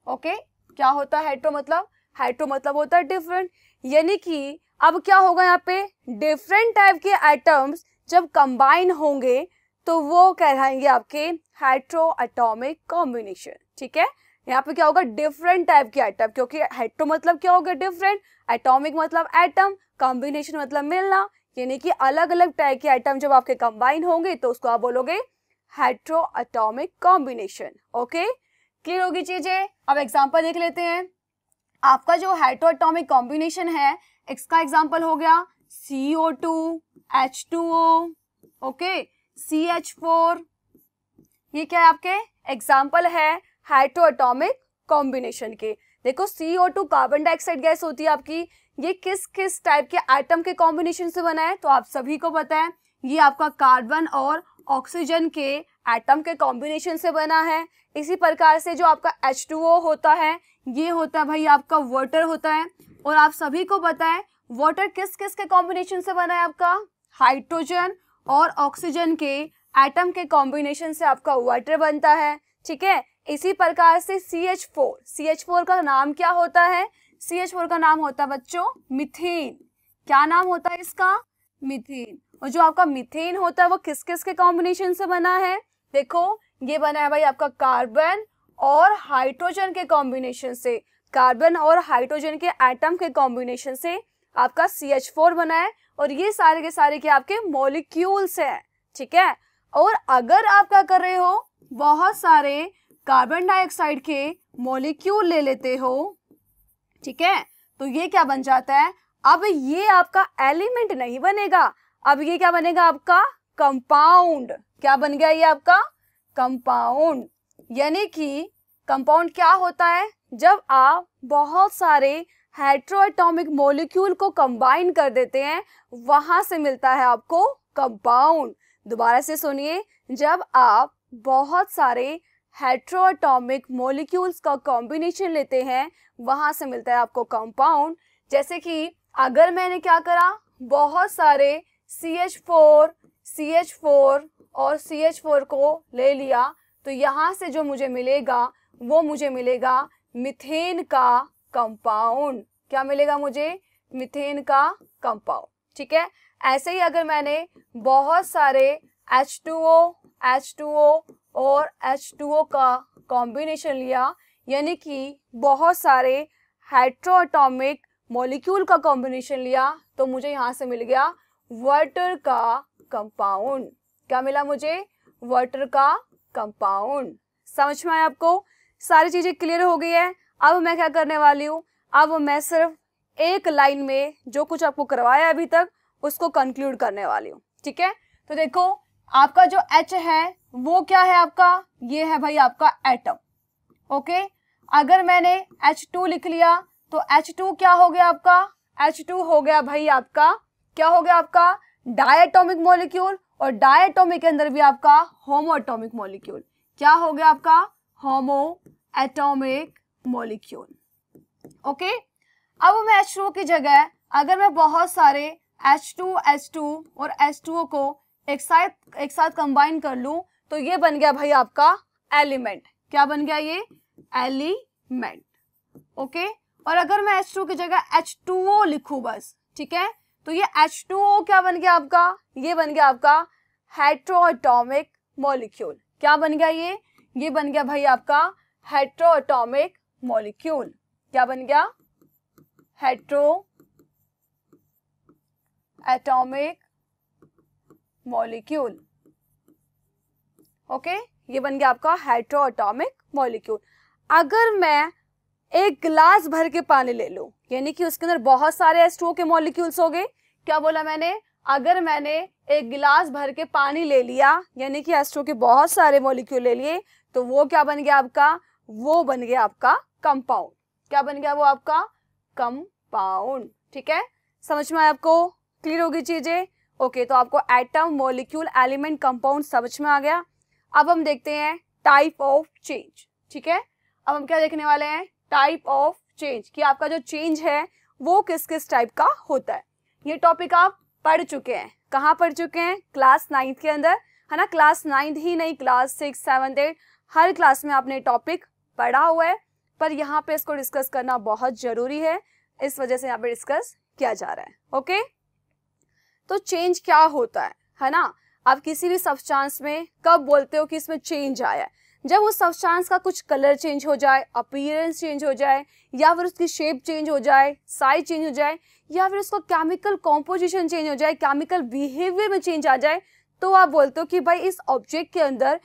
ओके, क्या होता है हेट्रो मतलब? हेट्रो मतलब होता है डिफरेंट। यानी कि अब क्या होगा यहाँ पे, डिफरेंट टाइप के एटम्स जब कंबाइन होंगे तो वो कहलाएंगे आपके हेट्रो एटॉमिक कॉम्बिनेशन। ठीक है, यहाँ पे क्या होगा? डिफरेंट टाइप के एटम, क्योंकि हेट्रो मतलब क्या हो गया? डिफरेंट, एटॉमिक मतलब एटम, कॉम्बिनेशन मतलब मिलना, यानी कि अलग अलग टाइप के एटम जब आपके कंबाइन होंगे तो उसको आप बोलोगे hetero atomic combination. Okay, clear होगी चीजें? अब एग्जांपल देख लेते हैं। आपका जो हेट्रो एटॉमिक कॉम्बिनेशन है, इसका एग्जांपल हो गया CO2, H2O, ओके, CH4। ये क्या है? आपके एग्जांपल है हेट्रो एटॉमिक कॉम्बिनेशन के। देखो, CO2 कार्बन डाइऑक्साइड गैस होती है आपकी, ये किस किस टाइप के एटम के कॉम्बिनेशन से बना है? तो आप सभी को पता है, ये आपका कार्बन और ऑक्सीजन के एटम के कॉम्बिनेशन से बना है। इसी प्रकार से जो आपका H2O होता है, ये होता है भाई आपका वाटर होता है। और आप सभी को पता है वाटर किस किस के कॉम्बिनेशन से बना है? आपका हाइड्रोजन और ऑक्सीजन के एटम के कॉम्बिनेशन से आपका वाटर बनता है। ठीक है, इसी प्रकार से CH4 का नाम क्या होता है? CH4 का नाम होता है बच्चों मीथेन। क्या नाम होता है इसका? मीथेन। और जो आपका मीथेन होता है वो किस किस के कॉम्बिनेशन से बना है? देखो, ये बना है भाई आपका कार्बन और हाइड्रोजन के कॉम्बिनेशन से, कार्बन और हाइड्रोजन के एटम के कॉम्बिनेशन से आपका CH4 बना है। और ये सारे के सारे के आपके मॉलिक्यूल्स हैं। ठीक है, और अगर आप क्या कर रहे हो, बहुत सारे कार्बन डाइऑक्साइड के मॉलिक्यूल ले लेते हो, ठीक है, तो ये क्या बन जाता है? अब ये आपका एलिमेंट नहीं बनेगा, अब ये क्या बनेगा? आपका कंपाउंड। क्या बन गया? ये आपका कंपाउंड। यानी कि कंपाउंड क्या होता है? जब आप बहुत सारे हेट्रो एटॉमिक मॉलिक्यूल को कंबाइन कर देते हैं, वहां से मिलता है आपको कंपाउंड। दोबारा से सुनिए, जब आप बहुत सारे हेट्रो एटॉमिक मॉलिक्यूल्स का कॉम्बिनेशन लेते हैं, वहां से मिलता है आपको कंपाउंड। जैसे कि अगर मैंने क्या करा, बहुत सारे CH4 और CH4 को ले लिया, तो यहाँ से जो मुझे मिलेगा वो मुझे मिलेगा मीथेन का कंपाउंड। क्या मिलेगा मुझे? मीथेन का कंपाउंड। ठीक है, ऐसे ही अगर मैंने बहुत सारे H2O और H2O का कॉम्बिनेशन लिया, यानी कि बहुत सारे हेट्रो एटॉमिक मॉलिक्यूल का कॉम्बिनेशन लिया, तो मुझे यहाँ से मिल गया वाटर का कंपाउंड। क्या मिला मुझे? वाटर का कंपाउंड। समझ में आया आपको? सारी चीजें क्लियर हो गई है। अब मैं क्या करने वाली हूँ, अब मैं सिर्फ एक लाइन में जो कुछ आपको करवाया अभी तक उसको कंक्लूड करने वाली हूँ। ठीक है, तो देखो, आपका जो H है वो क्या है? आपका ये है भाई आपका एटम। ओके, अगर मैंने H2 लिख लिया तो H2 क्या हो गया आपका? H2 हो गया भाई आपका, क्या हो गया आपका? Diatomic molecule. और डायटोमिक के अंदर भी आपका होमो एटॉमिक मॉलिक्यूल। क्या हो गया आपका? होमो एटॉमिक मॉलिक्यूल। ओके, अब मैं H2O की जगह अगर मैं बहुत सारे H2 और H2O को एक साथ कंबाइन कर लूं तो ये बन गया भाई आपका एलिमेंट। क्या बन गया ये? एलिमेंट। ओके, और अगर मैं H2 की जगह H2O लिखूं बस, ठीक है, तो ये H2O क्या बन गया आपका? ये बन गया आपका हेट्रोएटॉमिक मॉलिक्यूल। क्या बन गया ये बन गया भाई आपका हेट्रोएटॉमिक मॉलिक्यूल। क्या बन गया? Heteroatomic molecule. ओके, ये बन गया आपका हेट्रोएटॉमिक मॉलिक्यूल। अगर मैं एक गिलास भर के पानी ले लूं, यानी कि उसके अंदर बहुत सारे H2O के मॉलिक्यूल्स हो गए। क्या बोला मैंने? अगर मैंने एक गिलास भर के पानी ले लिया, यानी कि H2O के बहुत सारे मॉलिक्यूल ले लिए, तो वो क्या बन गया आपका? वो बन गया आपका कंपाउंड। क्या बन गया वो आपका? कंपाउंड। ठीक है, समझ में आया आपको? क्लियर होगी चीजें? ओके, तो आपको एटम, मॉलिक्यूल, एलिमेंट, कंपाउंड समझ में आ गया। अब हम देखते हैं टाइप ऑफ चेंज। ठीक है, अब हम क्या देखने वाले हैं? टाइप ऑफ चेंज, कि आपका जो चेंज है वो किस किस टाइप का होता है। ये टॉपिक आप पढ़ चुके हैं। कहाँ पढ़ चुके हैं? क्लास 9th के अंदर, है ना। क्लास 9th ही नहीं, क्लास 6, 7, 8 हर क्लास में आपने टॉपिक पढ़ा हुआ है, पर यहाँ पे इसको डिस्कस करना बहुत जरूरी है, इस वजह से यहाँ पे डिस्कस किया जा रहा है। ओके, तो चेंज क्या होता है ना। आप किसी भी सब्सटेंस में कब बोलते हो कि इसमें चेंज आया है? जब उस सब्सटेंस का कुछ कलर चेंज हो जाए, अपीयरेंस चेंज हो जाए, या फिर उसकी शेप चेंज हो जाए, साइज चेंज हो जाए, या फिर उसका केमिकल कॉम्पोजिशन चेंज हो जाए, केमिकल बिहेवियर में चेंज आ जाए, तो आप बोलते हो कि भाई इस ऑब्जेक्ट के अंदर,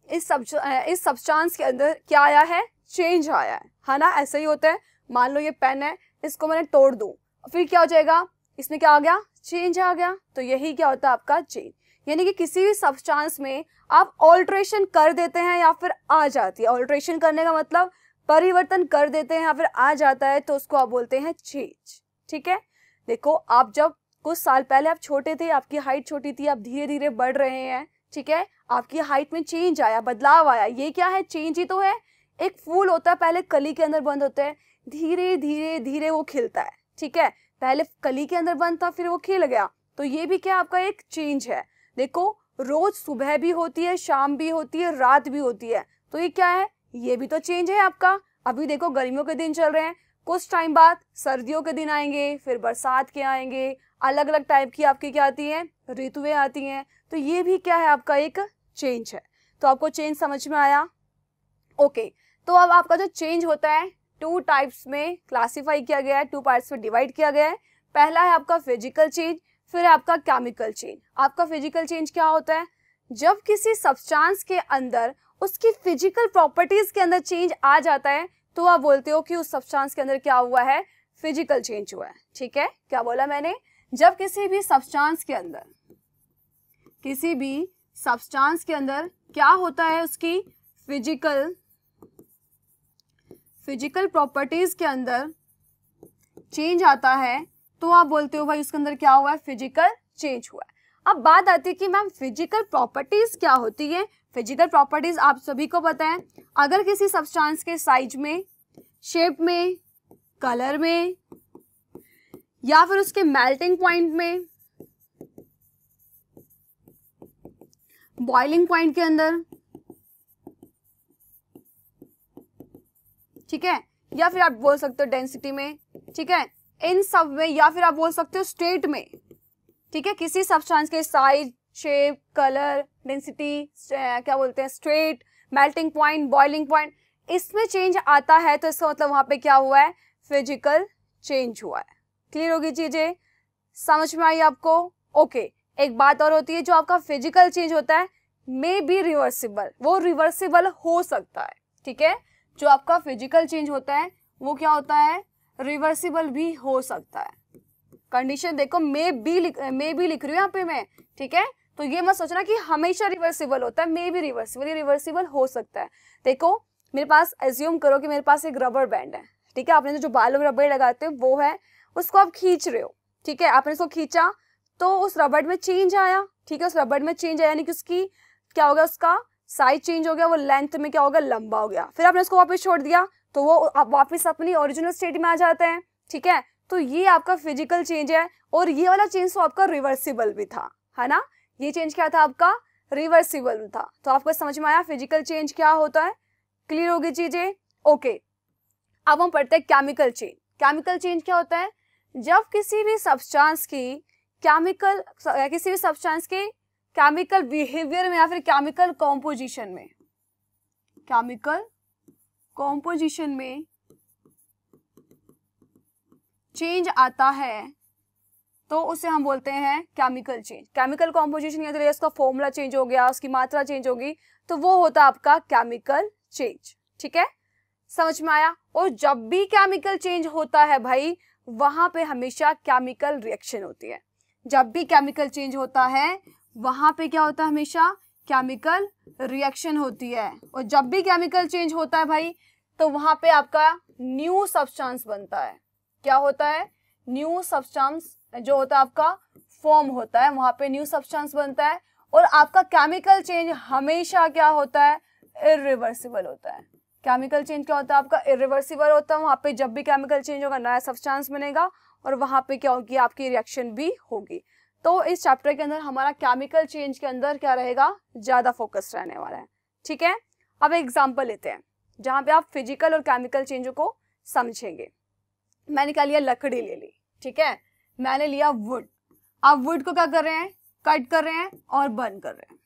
इस सब्सटेंस के अंदर क्या आया है? चेंज आया है ना। ऐसा ही होता है। मान लो ये पेन है, इसको मैंने तोड़ दूं, फिर क्या हो जाएगा? इसमें क्या आ गया? चेंज आ गया। तो यही क्या होता है आपका? चेंज। यानी कि किसी भी सब्सटेंस में आप ऑल्ट्रेशन कर देते हैं या फिर आ जाती है। ऑल्ट्रेशन करने का मतलब परिवर्तन कर देते हैं या फिर आ जाता है, तो उसको आप बोलते हैं चेंज। ठीक है, देखो आप जब कुछ साल पहले आप छोटे थे, आपकी हाइट छोटी थी, आप धीरे धीरे बढ़ रहे हैं, ठीक है, आपकी हाइट में चेंज आया, बदलाव आया। ये क्या है? चेंज ही तो है। एक फूल होता है, पहले कली के अंदर बंद होता है, धीरे धीरे धीरे वो खिलता है। ठीक है, पहले कली के अंदर बंद था, फिर वो खिल गया। तो ये भी क्या आपका एक चेंज है। देखो रोज सुबह भी होती है, शाम भी होती है, रात भी होती है, तो ये क्या है? ये भी तो चेंज है आपका। अभी देखो गर्मियों के दिन चल रहे हैं, कुछ टाइम बाद सर्दियों के दिन आएंगे, फिर बरसात के आएंगे, अलग अलग टाइप की आपकी क्या आती हैं? ऋतुएं आती हैं। तो ये भी क्या है? आपका एक चेंज है। तो आपको चेंज समझ में आया? ओके, तो अब आपका जो चेंज होता है 2 टाइप्स में क्लासीफाई किया गया है, 2 पार्ट्स में डिवाइड किया गया है। पहला है आपका फिजिकल चेंज, फिर आपका केमिकल चेंज। आपका फिजिकल चेंज क्या होता है? जब किसी सब्सटेंस के अंदर उसकी फिजिकल प्रॉपर्टीज के अंदर चेंज आ जाता है, तो आप बोलते हो कि उस सब्सटेंस के अंदर क्या हुआ है? फिजिकल चेंज हुआ है। ठीक है, क्या बोला मैंने? जब किसी भी सब्सटेंस के अंदर क्या होता है? उसकी फिजिकल प्रॉपर्टीज के अंदर चेंज आता है, तो आप बोलते हो भाई उसके अंदर क्या हुआ है? फिजिकल चेंज हुआ है। अब बात आती है कि मैम फिजिकल प्रॉपर्टीज क्या होती है? फिजिकल प्रॉपर्टीज आप सभी को पता है, अगर किसी सब्सटेंस के साइज में, शेप में, कलर में, या फिर उसके मेल्टिंग पॉइंट में, बॉइलिंग पॉइंट के अंदर, ठीक है, या फिर आप बोल सकते हो डेंसिटी में, ठीक है, इन सब में, या फिर आप बोल सकते हो स्टेट में, ठीक है, किसी सब्सटेंस के साइज, शेप, कलर, डेंसिटी, क्या बोलते हैं, state, melting point, boiling point, इसमें चेंज आता है, तो इसका मतलब वहां पे क्या हुआ है? फिजिकल चेंज हुआ है। क्लियर होगी चीजें? समझ में आई आपको? ओके, एक बात और होती है, जो आपका फिजिकल चेंज होता है मे बी रिवर्सिबल, वो रिवर्सिबल हो सकता है। ठीक है, जो आपका फिजिकल चेंज होता है वो क्या होता है? रिवर्सिबल भी हो सकता है। कंडीशन देखो, मे बी लिख रही हूँ यहाँ पे मैं, ठीक है, तो ये मत सोचना कि हमेशा रिवर्सिबल होता है, मे बी रिवर्सिबल हो सकता है। देखो मेरे पास, एज्यूम करो कि मेरे पास एक रबर बैंड है, ठीक है, आपने जो बालों में रबर लगाते हो वो है, उसको आप खींच रहे हो, ठीक है, आपने उसको खींचा तो उस रबर में चेंज आया, ठीक है, उस रबर में चेंज आया, यानी कि उसकी क्या हो गया? उसका साइज चेंज हो गया, वो लेंथ में क्या हो गया? लंबा हो गया। फिर आपने उसको वापस छोड़ दिया तो वो वापस अपनी ओरिजिनल स्टेट में आ जाते हैं, ठीक है, तो ये आपका फिजिकल चेंज है। और ये वाला चेंज तो आपका रिवर्सिबल भी था, है ना, ये चेंज क्या था आपका, रिवर्सिबल था। तो आपको समझ में आया फिजिकल चेंज क्या होता है, क्लियर होगी चीजें। ओके, अब हम पढ़ते हैं केमिकल चेंज। केमिकल चेंज क्या होता है, जब किसी भी सब्सटेंस के केमिकल बिहेवियर में या फिर केमिकल कॉम्पोजिशन में चेंज आता है तो उसे हम बोलते हैं केमिकल चेंज। केमिकल कॉम्पोजिशन के अंदर उसका फॉर्मूला चेंज हो गया, उसकी मात्रा चेंज होगी, तो वो होता है आपका केमिकल चेंज। ठीक है, समझ में आया। और जब भी केमिकल चेंज होता है भाई, वहां पे हमेशा केमिकल रिएक्शन होती है। जब भी केमिकल चेंज होता है वहां पे क्या होता है, हमेशा केमिकल रिएक्शन होती है। और जब भी केमिकल चेंज होता है भाई, तो वहां पे आपका न्यू सब्सटेंस बनता है। क्या होता है, न्यू सब्सटेंस जो होता है आपका फॉर्म होता है, वहां पे न्यू सब्सटेंस बनता है। और आपका केमिकल चेंज हमेशा क्या होता है, इरिवर्सिबल होता है। केमिकल चेंज क्या होता है आपका, इरिवर्सिबल होता है। वहां पे जब भी केमिकल चेंज होगा नया सब्सटेंस बनेगा और वहां पे क्या होगी, आपकी रिएक्शन भी होगी। तो इस चैप्टर के अंदर हमारा केमिकल चेंज के अंदर क्या रहेगा, ज्यादा फोकस रहने वाला है। ठीक है, अब एग्जांपल लेते हैं जहां पे आप फिजिकल और केमिकल चेंज को समझेंगे। मैंने क्या लिया, लकड़ी ले ली। ठीक है, मैंने लिया वुड। आप वुड को क्या कर रहे हैं, कट कर रहे हैं और बर्न कर रहे हैं।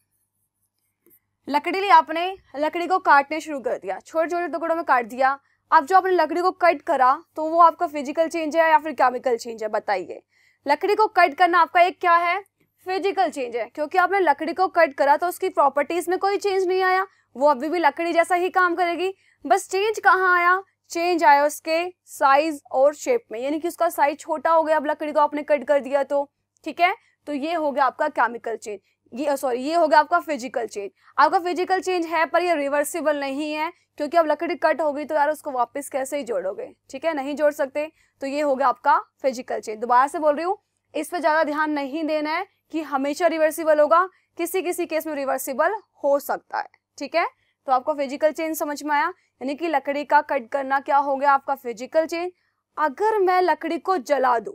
लकड़ी ली आपने, लकड़ी को काटने शुरू कर दिया, छोटे छोटे टुकड़ों में काट दिया। अब जो आपने लकड़ी को कट करा तो वो आपका फिजिकल चेंज है या फिर केमिकल चेंज है, बताइए। लकड़ी को कट करना आपका एक क्या है, फिजिकल चेंज है, क्योंकि आपने लकड़ी को कट करा तो उसकी प्रॉपर्टीज में कोई चेंज नहीं आया, वो अभी भी लकड़ी जैसा ही काम करेगी। बस चेंज कहाँ आया, चेंज आया उसके साइज और शेप में, यानी कि उसका साइज छोटा हो गया अब लकड़ी को आपने कट कर दिया तो। ठीक है, तो ये हो गया आपका केमिकल चेंज, ये हो गया आपका फिजिकल चेंज। आपका फिजिकल चेंज है पर ये रिवर्सिबल नहीं है, क्योंकि अब लकड़ी कट होगी तो यार उसको वापस कैसे ही जोड़ोगे, ठीक है, नहीं जोड़ सकते। तो ये हो गया आपका फिजिकल चेंज। दोबारा से बोल रही हूँ, इस पे ज्यादा ध्यान नहीं देना है कि हमेशा रिवर्सिबल होगा, किसी किसी केस में रिवर्सिबल हो सकता है। ठीक है, तो आपको फिजिकल चेंज समझ में आया, यानी कि लकड़ी का कट करना क्या हो गया आपका फिजिकल चेंज। अगर मैं लकड़ी को जला दूं,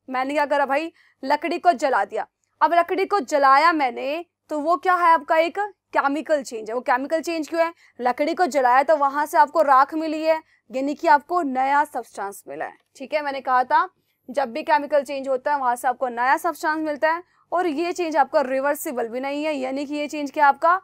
मैंने क्या करा भाई, लकड़ी को जला दिया। अब लकड़ी को जलाया मैंने, तो वो क्या है आपका एक केमिकल चेंज है। वो केमिकल चेंज क्यों है, लकड़ी को जलाया तो वहां से आपको राख मिली है, यानी कि आपको नया सब्सटेंस मिला है। ठीक है, मैंने कहा था जब भी केमिकल चेंज होता है वहां से आपको नया सब्सटेंस मिलता है। और ये चेंज आपका रिवर्सिबल भी नहीं है, यानी कि ये चेंज क्या आपका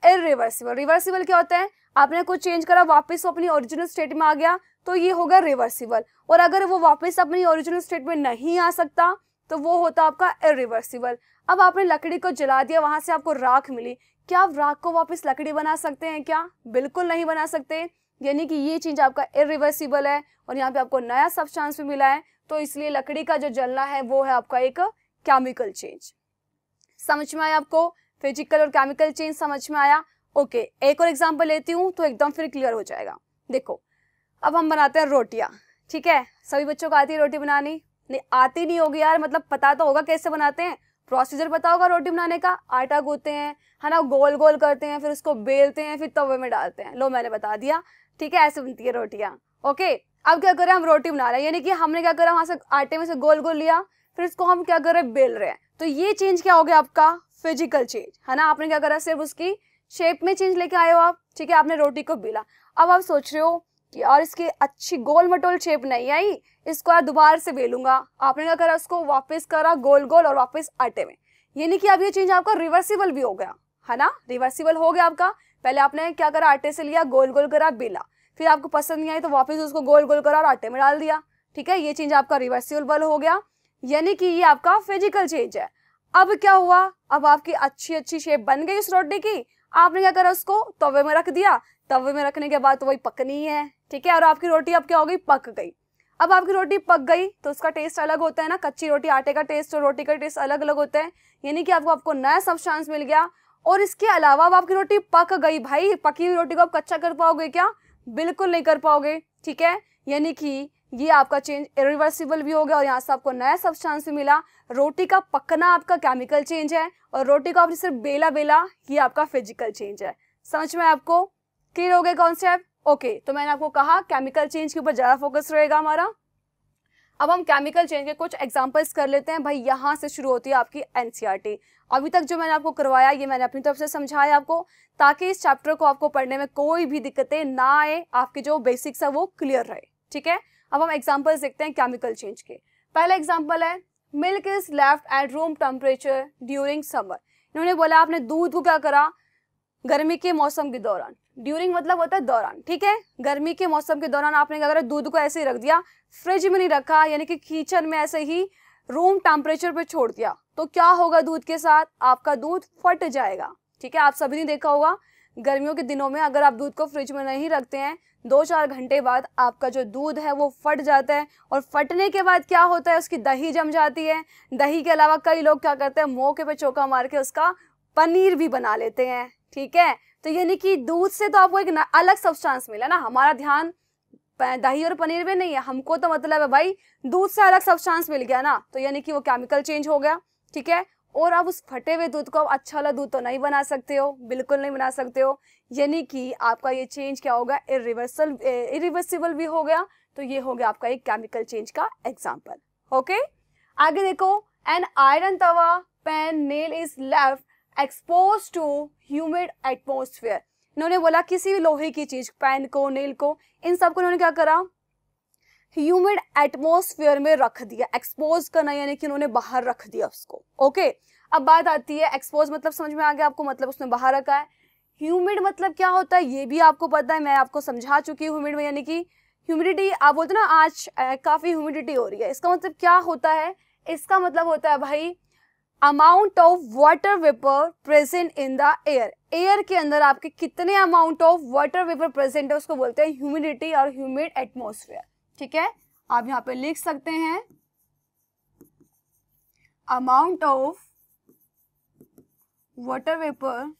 इरिवर्सिबल। रिवर्सिबल क्या होता है, आपने कुछ चेंज करा वापस अपनी ओरिजिनल स्टेट में आ गया, तो ये होगा रिवर्सिबल। और अगर वो वापस अपनी ओरिजिनल स्टेट में नहीं आ सकता तो वो होता आपका इरिवर्सिबल। अब आपने लकड़ी को जला दिया, वहां से आपको राख मिली, क्या आप राख को वापस लकड़ी बना सकते हैं क्या, बिल्कुल नहीं बना सकते, यानी कि ये चेंज आपका इरिवर्सिबल है। और यहाँ पे आपको नया सब्सटेंस भी मिला है, तो इसलिए लकड़ी का जो जलना है वो है आपका एक केमिकल चेंज। समझ में आया आपको, फिजिकल और केमिकल चेंज समझ में आया। ओके, एक और एग्जांपल लेती हूँ तो एकदम फिर क्लियर हो जाएगा। देखो, अब हम बनाते हैं रोटियां। ठीक है, सभी बच्चों को आती है रोटी बनानी, नहीं आती नहीं होगी यार, मतलब पता तो होगा कैसे बनाते हैं, प्रोसीजर पता होगा रोटी बनाने का। आटा गूंथते हैं, है ना, गोल गोल करते हैं, फिर उसको बेलते हैं, फिर तवे में डालते हैं। लो मैंने बता दिया। ठीक है, ऐसे बनती है रोटियां। ओके, अब क्या करें, हम रोटी बना रहे हैं, यानी कि हमने क्या करा, वहां से आटे में से गोल गोल लिया, फिर इसको हम क्या कर रहे हैं, बेल रहे हैं। तो ये चेंज क्या हो गया आपका फिजिकल चेंज, है ना। आपने क्या करा, सिर्फ उसकी शेप में चेंज लेके आए हो आप। ठीक है, आपने रोटी को बेला। अब आप सोच रहे हो कि यार इसकी अच्छी गोल मटोल शेप नहीं आई, इसको यार दोबारा से बेलूंगा। आपने क्या करा, उसको वापस करा गोल गोल और वापस आटे में, यानी कि अब ये चेंज आपका रिवर्सिबल भी हो गया, है ना, रिवर्सिबल हो गया आपका। पहले आपने क्या करा, आटे से लिया, गोल गोल करा, बेला, फिर आपको पसंद नहीं आई तो वापस उसको गोल गोल करा और आटे में डाल दिया। ठीक है, ये चेंज आपका रिवर्सिबल हो गया, यानी कि ये आपका फिजिकल चेंज है। अब क्या हुआ, अब आपकी अच्छी अच्छी शेप बन गई उस रोटी की। आपने क्या करा, उसको तवे में रख दिया, तवे में रखने के बाद तो वही पकनी है। ठीक है, और आपकी रोटी अब क्या हो गई, पक गई। अब आपकी रोटी पक गई तो उसका टेस्ट अलग होता है ना, कच्ची रोटी, आटे का टेस्ट और रोटी का टेस्ट अलग अलग होता है, यानी कि आपको नया सब्सटेंस मिल गया। और इसके अलावा अब आपकी रोटी पक गई भाई, पकी हुई रोटी को आप कच्चा कर पाओगे क्या, बिल्कुल नहीं कर पाओगे। ठीक है, यानी कि ये आपका चेंज इरिवर्सिबल भी हो गया और यहाँ से आपको नया सब्सटेंस भी मिला। रोटी का पकना आपका केमिकल चेंज है और रोटी को आपने सिर्फ बेला बेला, ये आपका फिजिकल चेंज है। समझ में आपको, क्लियर हो गया कॉन्सेप्ट। ओके, तो मैंने आपको कहा केमिकल चेंज के ऊपर ज्यादा फोकस रहेगा हमारा। अब हम केमिकल चेंज के कुछ एग्जांपल्स कर लेते हैं भाई। यहाँ से शुरू होती है आपकी एनसीईआरटी। अभी तक जो मैंने आपको करवाया ये मैंने अपनी तरफ से समझाया आपको, ताकि इस चैप्टर को आपको पढ़ने में कोई भी दिक्कतें ना आए, आपके जो बेसिक्स है वो क्लियर रहे, ठीक है। अब हम एग्जांपल्स देखते हैं केमिकल चेंज के। पहला एग्जांपल है milk is left at room temperature during summer. इन्होंने बोला आपने दूध को क्या करा गर्मी के मौसम के दौरान, ड्यूरिंग मतलब होता है दौरान, ठीक है। गर्मी के मौसम के दौरान आपने क्या करा, दूध को ऐसे ही रख दिया, फ्रिज में नहीं रखा, यानी कि किचन में ऐसे ही रूम टेम्परेचर पे छोड़ दिया, तो क्या होगा दूध के साथ, आपका दूध फट जाएगा, ठीक है। आप सभी ने देखा होगा गर्मियों के दिनों में अगर आप दूध को फ्रिज में नहीं रखते हैं 2-4 घंटे बाद आपका जो दूध है वो फट जाता है, और फटने के बाद क्या होता है उसकी दही जम जाती है। दही के अलावा कई लोग क्या करते हैं मौके पे चौका मार के उसका पनीर भी बना लेते हैं, ठीक है। तो यानी कि दूध से तो आपको एक अलग सब्सटेंस मिला ना, हमारा ध्यान दही और पनीर में नहीं है, हमको तो मतलब है भाई दूध से अलग सब्सटेंस मिल गया ना, तो यानी कि वो केमिकल चेंज हो गया, ठीक है। और अब उस फटे हुए दूध को आप अच्छा वाला दूध तो नहीं बना सकते हो, बिल्कुल नहीं बना सकते हो, यानी कि आपका ये चेंज क्या होगा, इरिवर्सिबल भी हो गया। तो ये हो गया आपका एक केमिकल चेंज का एग्जाम्पल, ओके। आगे देखो, an iron tawa pan nail is left expose to humid atmosphere. इन्होंने बोला किसी भी लोहे की चीज, पैन को, नेल को, इन सबको इन्होंने क्या करा, ह्यूमिड एटमोस्फेयर में रख दिया। एक्सपोज करना यानी कि उन्होंने बाहर रख दिया उसको, ओके। अब बात आती है एक्सपोज मतलब समझ में आ गया आपको, मतलब उसने बाहर रखा है। ह्यूमिड मतलब क्या होता है ये भी आपको पता है, मैं आपको समझा चुकी हूँ। ह्यूमिड में यानी कि ह्यूमिडिटी, आप बोलते ना आज काफी ह्यूमिडिटी हो रही है, इसका मतलब क्या होता है, इसका मतलब होता है भाई amount of water vapour present in the air. Air के अंदर आपके कितने amount of water vapour present है उसको बोलते हैं ह्यूमिडिटी और ह्यूमिड एटमॉस्फेयर, ठीक है। आप यहाँ पे लिख सकते हैं amount of water vapour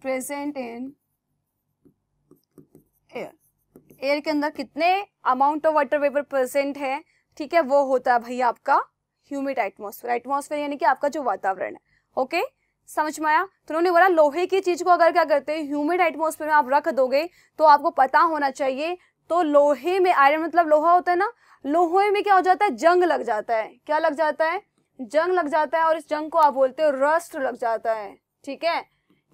present in air. Air के अंदर कितने amount of water vapour present है, ठीक है, वो होता है भाई आपका ह्यूमिड एटमॉस्फेयर। एटमॉस्फेयर यानी कि आपका जो वातावरण है, ओके, समझ में आया। तो उन्होंने बोला लोहे की चीज को अगर क्या करते हैं ह्यूमिड एटमॉस्फेयर में आप रख दोगे तो आपको पता होना चाहिए, तो लोहे में, आयरन मतलब लोहा होता है ना, लोहे में क्या हो जाता है, जंग लग जाता है। क्या लग जाता है, जंग लग जाता है, और इस जंग को आप बोलते हो रस्ट लग जाता है, ठीक है।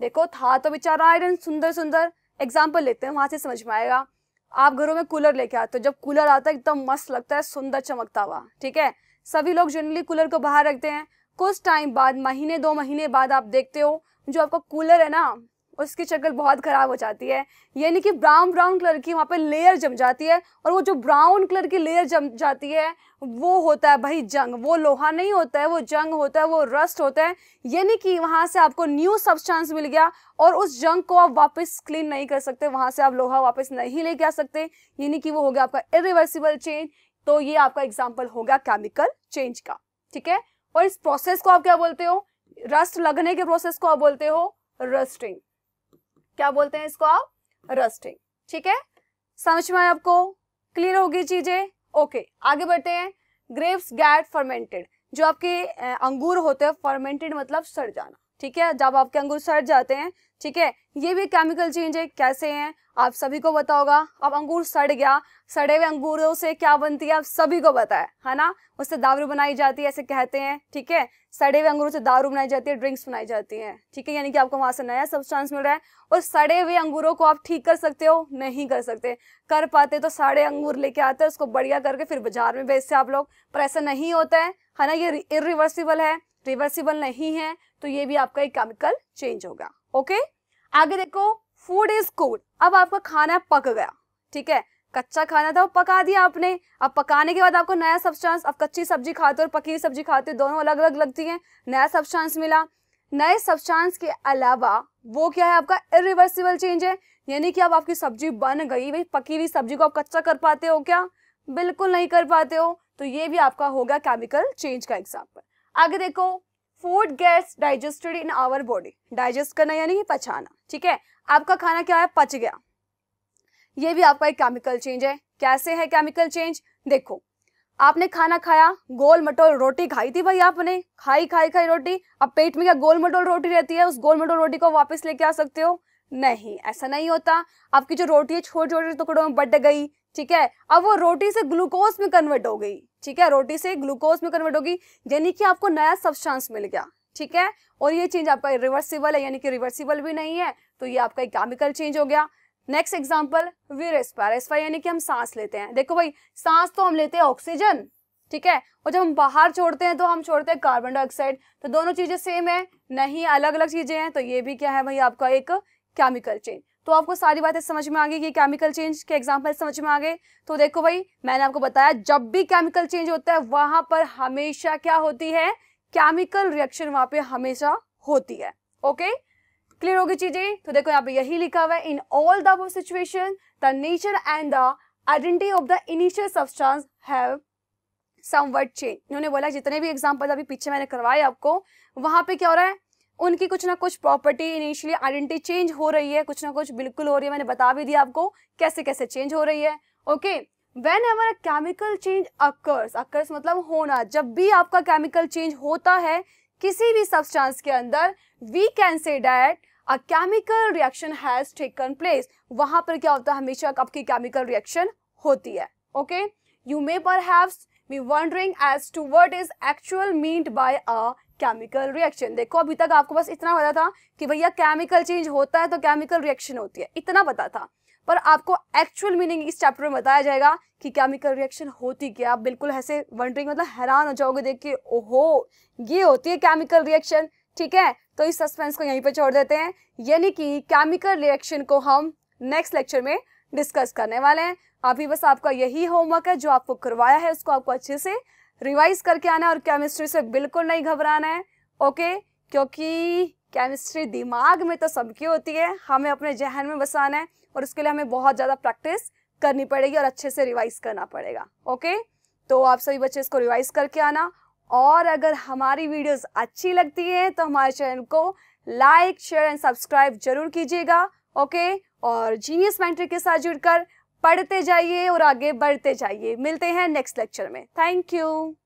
देखो था तो बेचारा आयरन, सुंदर सुंदर एग्जाम्पल लेते हैं, वहां से समझ में आएगा। आप घरों में कूलर लेके आते हो, जब कूलर आता है एकदम मस्त लगता है, सुंदर चमकता हुआ, ठीक है। सभी लोग जनरली कूलर को बाहर रखते हैं, कुछ टाइम बाद, महीने 2 महीने बाद आप देखते हो जो आपका कूलर है ना उसकी शक्ल बहुत खराब हो जाती है, यानी कि ब्राउन ब्राउन कलर की वहाँ पे लेयर जम जाती है, और वो जो ब्राउन कलर की लेयर जम जाती है वो होता है भाई जंग। वो लोहा नहीं होता है, वो जंग होता है, वो रस्ट होता है, यानी कि वहाँ से आपको न्यू सब्सटेंस मिल गया और उस जंग को आप वापस क्लीन नहीं कर सकते, वहाँ से आप लोहा वापस नहीं लेके आ सकते, यानी कि वो हो गया आपका इरिवर्सिबल चेंज। तो ये आपका एग्जाम्पल हो गया केमिकल चेंज का, ठीक है। और इस प्रोसेस को आप क्या बोलते हो, रस्ट लगने के प्रोसेस को आप बोलते हो रस्टिंग। क्या बोलते हैं इसको आप, रस्टिंग, ठीक है। समझ में आया आपको, क्लियर होगी चीजें, ओके। आगे बढ़ते हैं। ग्रेप्स गेट फर्मेंटेड, जो आपके अंगूर होते हैं, फर्मेंटेड मतलब सड़ जाना, ठीक है, जब आपके अंगूर सड़ जाते हैं, ठीक है, ये भी केमिकल चेंज है। कैसे हैं आप सभी को पता होगा। अब अंगूर सड़ गया, सड़े हुए अंगूरों से क्या बनती है आप सभी को पता है ना, उससे दारू बनाई जाती है, ऐसे कहते हैं, ठीक है। सड़े हुए अंगूरों से दारू बनाई जाती है, ड्रिंक्स बनाई जाती है, ठीक है, यानी कि आपको वहां से नया सब्सटेंस मिल रहा है। और सड़े हुए अंगूरों को आप ठीक कर सकते हो, नहीं कर सकते। कर पाते तो सारे अंगूर लेके आते हैं, उसको बढ़िया करके फिर बाजार में बेचते आप लोग, पर ऐसा नहीं होता है ना, ये इरिवर्सिबल है, रिवर्सिबल नहीं है, तो ये भी आपका एक केमिकल चेंज होगा, ओके। आगे देखो, फूड इज कुक्ड, अब आपका खाना पक गया, ठीक है, कच्चा खाना था वो पका दिया आपने, अब पकाने के बाद आपको नया सब्सटेंस, अब कच्ची सब्जी खाते हो और पकी हुई सब्जी खाते हो दोनों अलग अलग लगती हैं, नया सब्सटेंस मिला। नए सब्सटेंस के अलावा वो क्या है आपका इरिवर्सिबल चेंज है, यानी कि अब आपकी सब्जी बन गई, भाई पकी हुई सब्जी को आप कच्चा कर पाते हो क्या, बिल्कुल नहीं कर पाते हो, तो ये भी आपका होगा केमिकल चेंज का एग्जाम्पल। आगे देखो, food gets digested in our body, digest करना यानी कि पचाना, ठीक है, आपका खाना क्या है, पच गया, ये भी आपका एक केमिकल चेंज है। कैसे है केमिकल चेंज, देखो आपने खाना खाया, गोल मटोल रोटी खाई थी भाई, आपने खाई रोटी, अब पेट में क्या गोल मटोल रोटी रहती है, उस गोल मटोल रोटी को वापस लेके आ सकते हो, नहीं, ऐसा नहीं होता। आपकी जो रोटी है छोटे छोटे टुकड़ों में बट गई, ठीक है, अब वो रोटी से ग्लूकोज में कन्वर्ट हो गई, ठीक है, रोटी से ग्लूकोज में कन्वर्ट होगी, यानी कि आपको नया सब्सटेंस मिल गया, ठीक है, और ये चेंज आपका रिवर्सिबल है, यानी कि रिवर्सिबल भी नहीं है, तो ये आपका केमिकल चेंज हो गया। Next example, we respire, respire यानी कि हम सांस लेते हैं। देखो भाई, सांस तो हम लेते हैं ऑक्सीजन, ठीक है, और जब हम बाहर छोड़ते हैं तो हम छोड़ते हैं कार्बन डाइऑक्साइड, तो दोनों चीजें सेम है नहीं, अलग अलग चीजें हैं, तो ये भी क्या है भाई आपका एक केमिकल चेंज। तो आपको सारी बातें समझ में आ गई कि केमिकल चेंज के एग्जांपल समझ में आ गए। तो देखो भाई, मैंने आपको बताया जब भी केमिकल चेंज होता है वहां पर हमेशा क्या होती है, केमिकल रिएक्शन वहां पे हमेशा होती है। ओके, क्लियर होगी चीजें। तो देखो यहाँ पे यही लिखा हुआ है, in all the above situation the nature and the identity of the initial substance have somewhat change. इन्होंने बोला जितने भी एग्जांपल अभी पीछे मैंने करवाए आपको, वहां पे क्या हो रहा है, उनकी कुछ ना कुछ प्रॉपर्टी इनिशियली आइडेंटिटी चेंज हो रही है, कुछ ना कुछ बिल्कुल हो रही है। मैंने बता भी दिया आपको कैसे कैसे चेंज हो रही है। Okay, whenever a chemical change occurs, occurs मतलब होना, जब भी आपका केमिकल चेंज होता है किसी भी सब्सटेंस के अंदर, we can say that a chemical reaction has taken place. वहां पर क्या होता है, हमेशा आपकी केमिकल रिएक्शन होती है। Okay, you may perhaps be wondering as to what is actual meant by a chemical reaction। देखो अभी तक आपको बस इतना पता था कि भैया केमिकल चेंज होता है तो केमिकल रिएक्शन होती है, इतना पता था, पर आपको एक्चुअल मीनिंग इस चैप्टर में बताया जाएगा कि केमिकल रिएक्शन होती क्या। आप बिल्कुल ऐसे वंडरिंग मतलब हैरान हो जाओगे देख के, ओहो ये होती है केमिकल रिएक्शन, ठीक है। तो इस सस्पेंस को यहीं पे छोड़ देते हैं, यानी कि केमिकल रिएक्शन को हम नेक्स्ट लेक्चर में डिस्कस करने वाले हैं। अभी बस आपका यही होमवर्क है जो आपको करवाया है, उसको आपको अच्छे से रिवाइज करके आना है और केमिस्ट्री से बिल्कुल नहीं घबराना है। ओके, क्योंकि केमिस्ट्री दिमाग में तो सबकी होती है, हमें अपने जहन में बसाना है और उसके लिए हमें बहुत ज़्यादा प्रैक्टिस करनी पड़ेगी और अच्छे से रिवाइज करना पड़ेगा। ओके, तो आप सभी बच्चे इसको रिवाइज करके आना, और अगर हमारी वीडियोस अच्छी लगती है तो हमारे चैनल को लाइक शेयर एंड सब्सक्राइब जरूर कीजिएगा। ओके, और जीनियस मेंटर के साथ जुड़कर पढ़ते जाइए और आगे बढ़ते जाइए। मिलते हैं नेक्स्ट लेक्चर में। Thank you.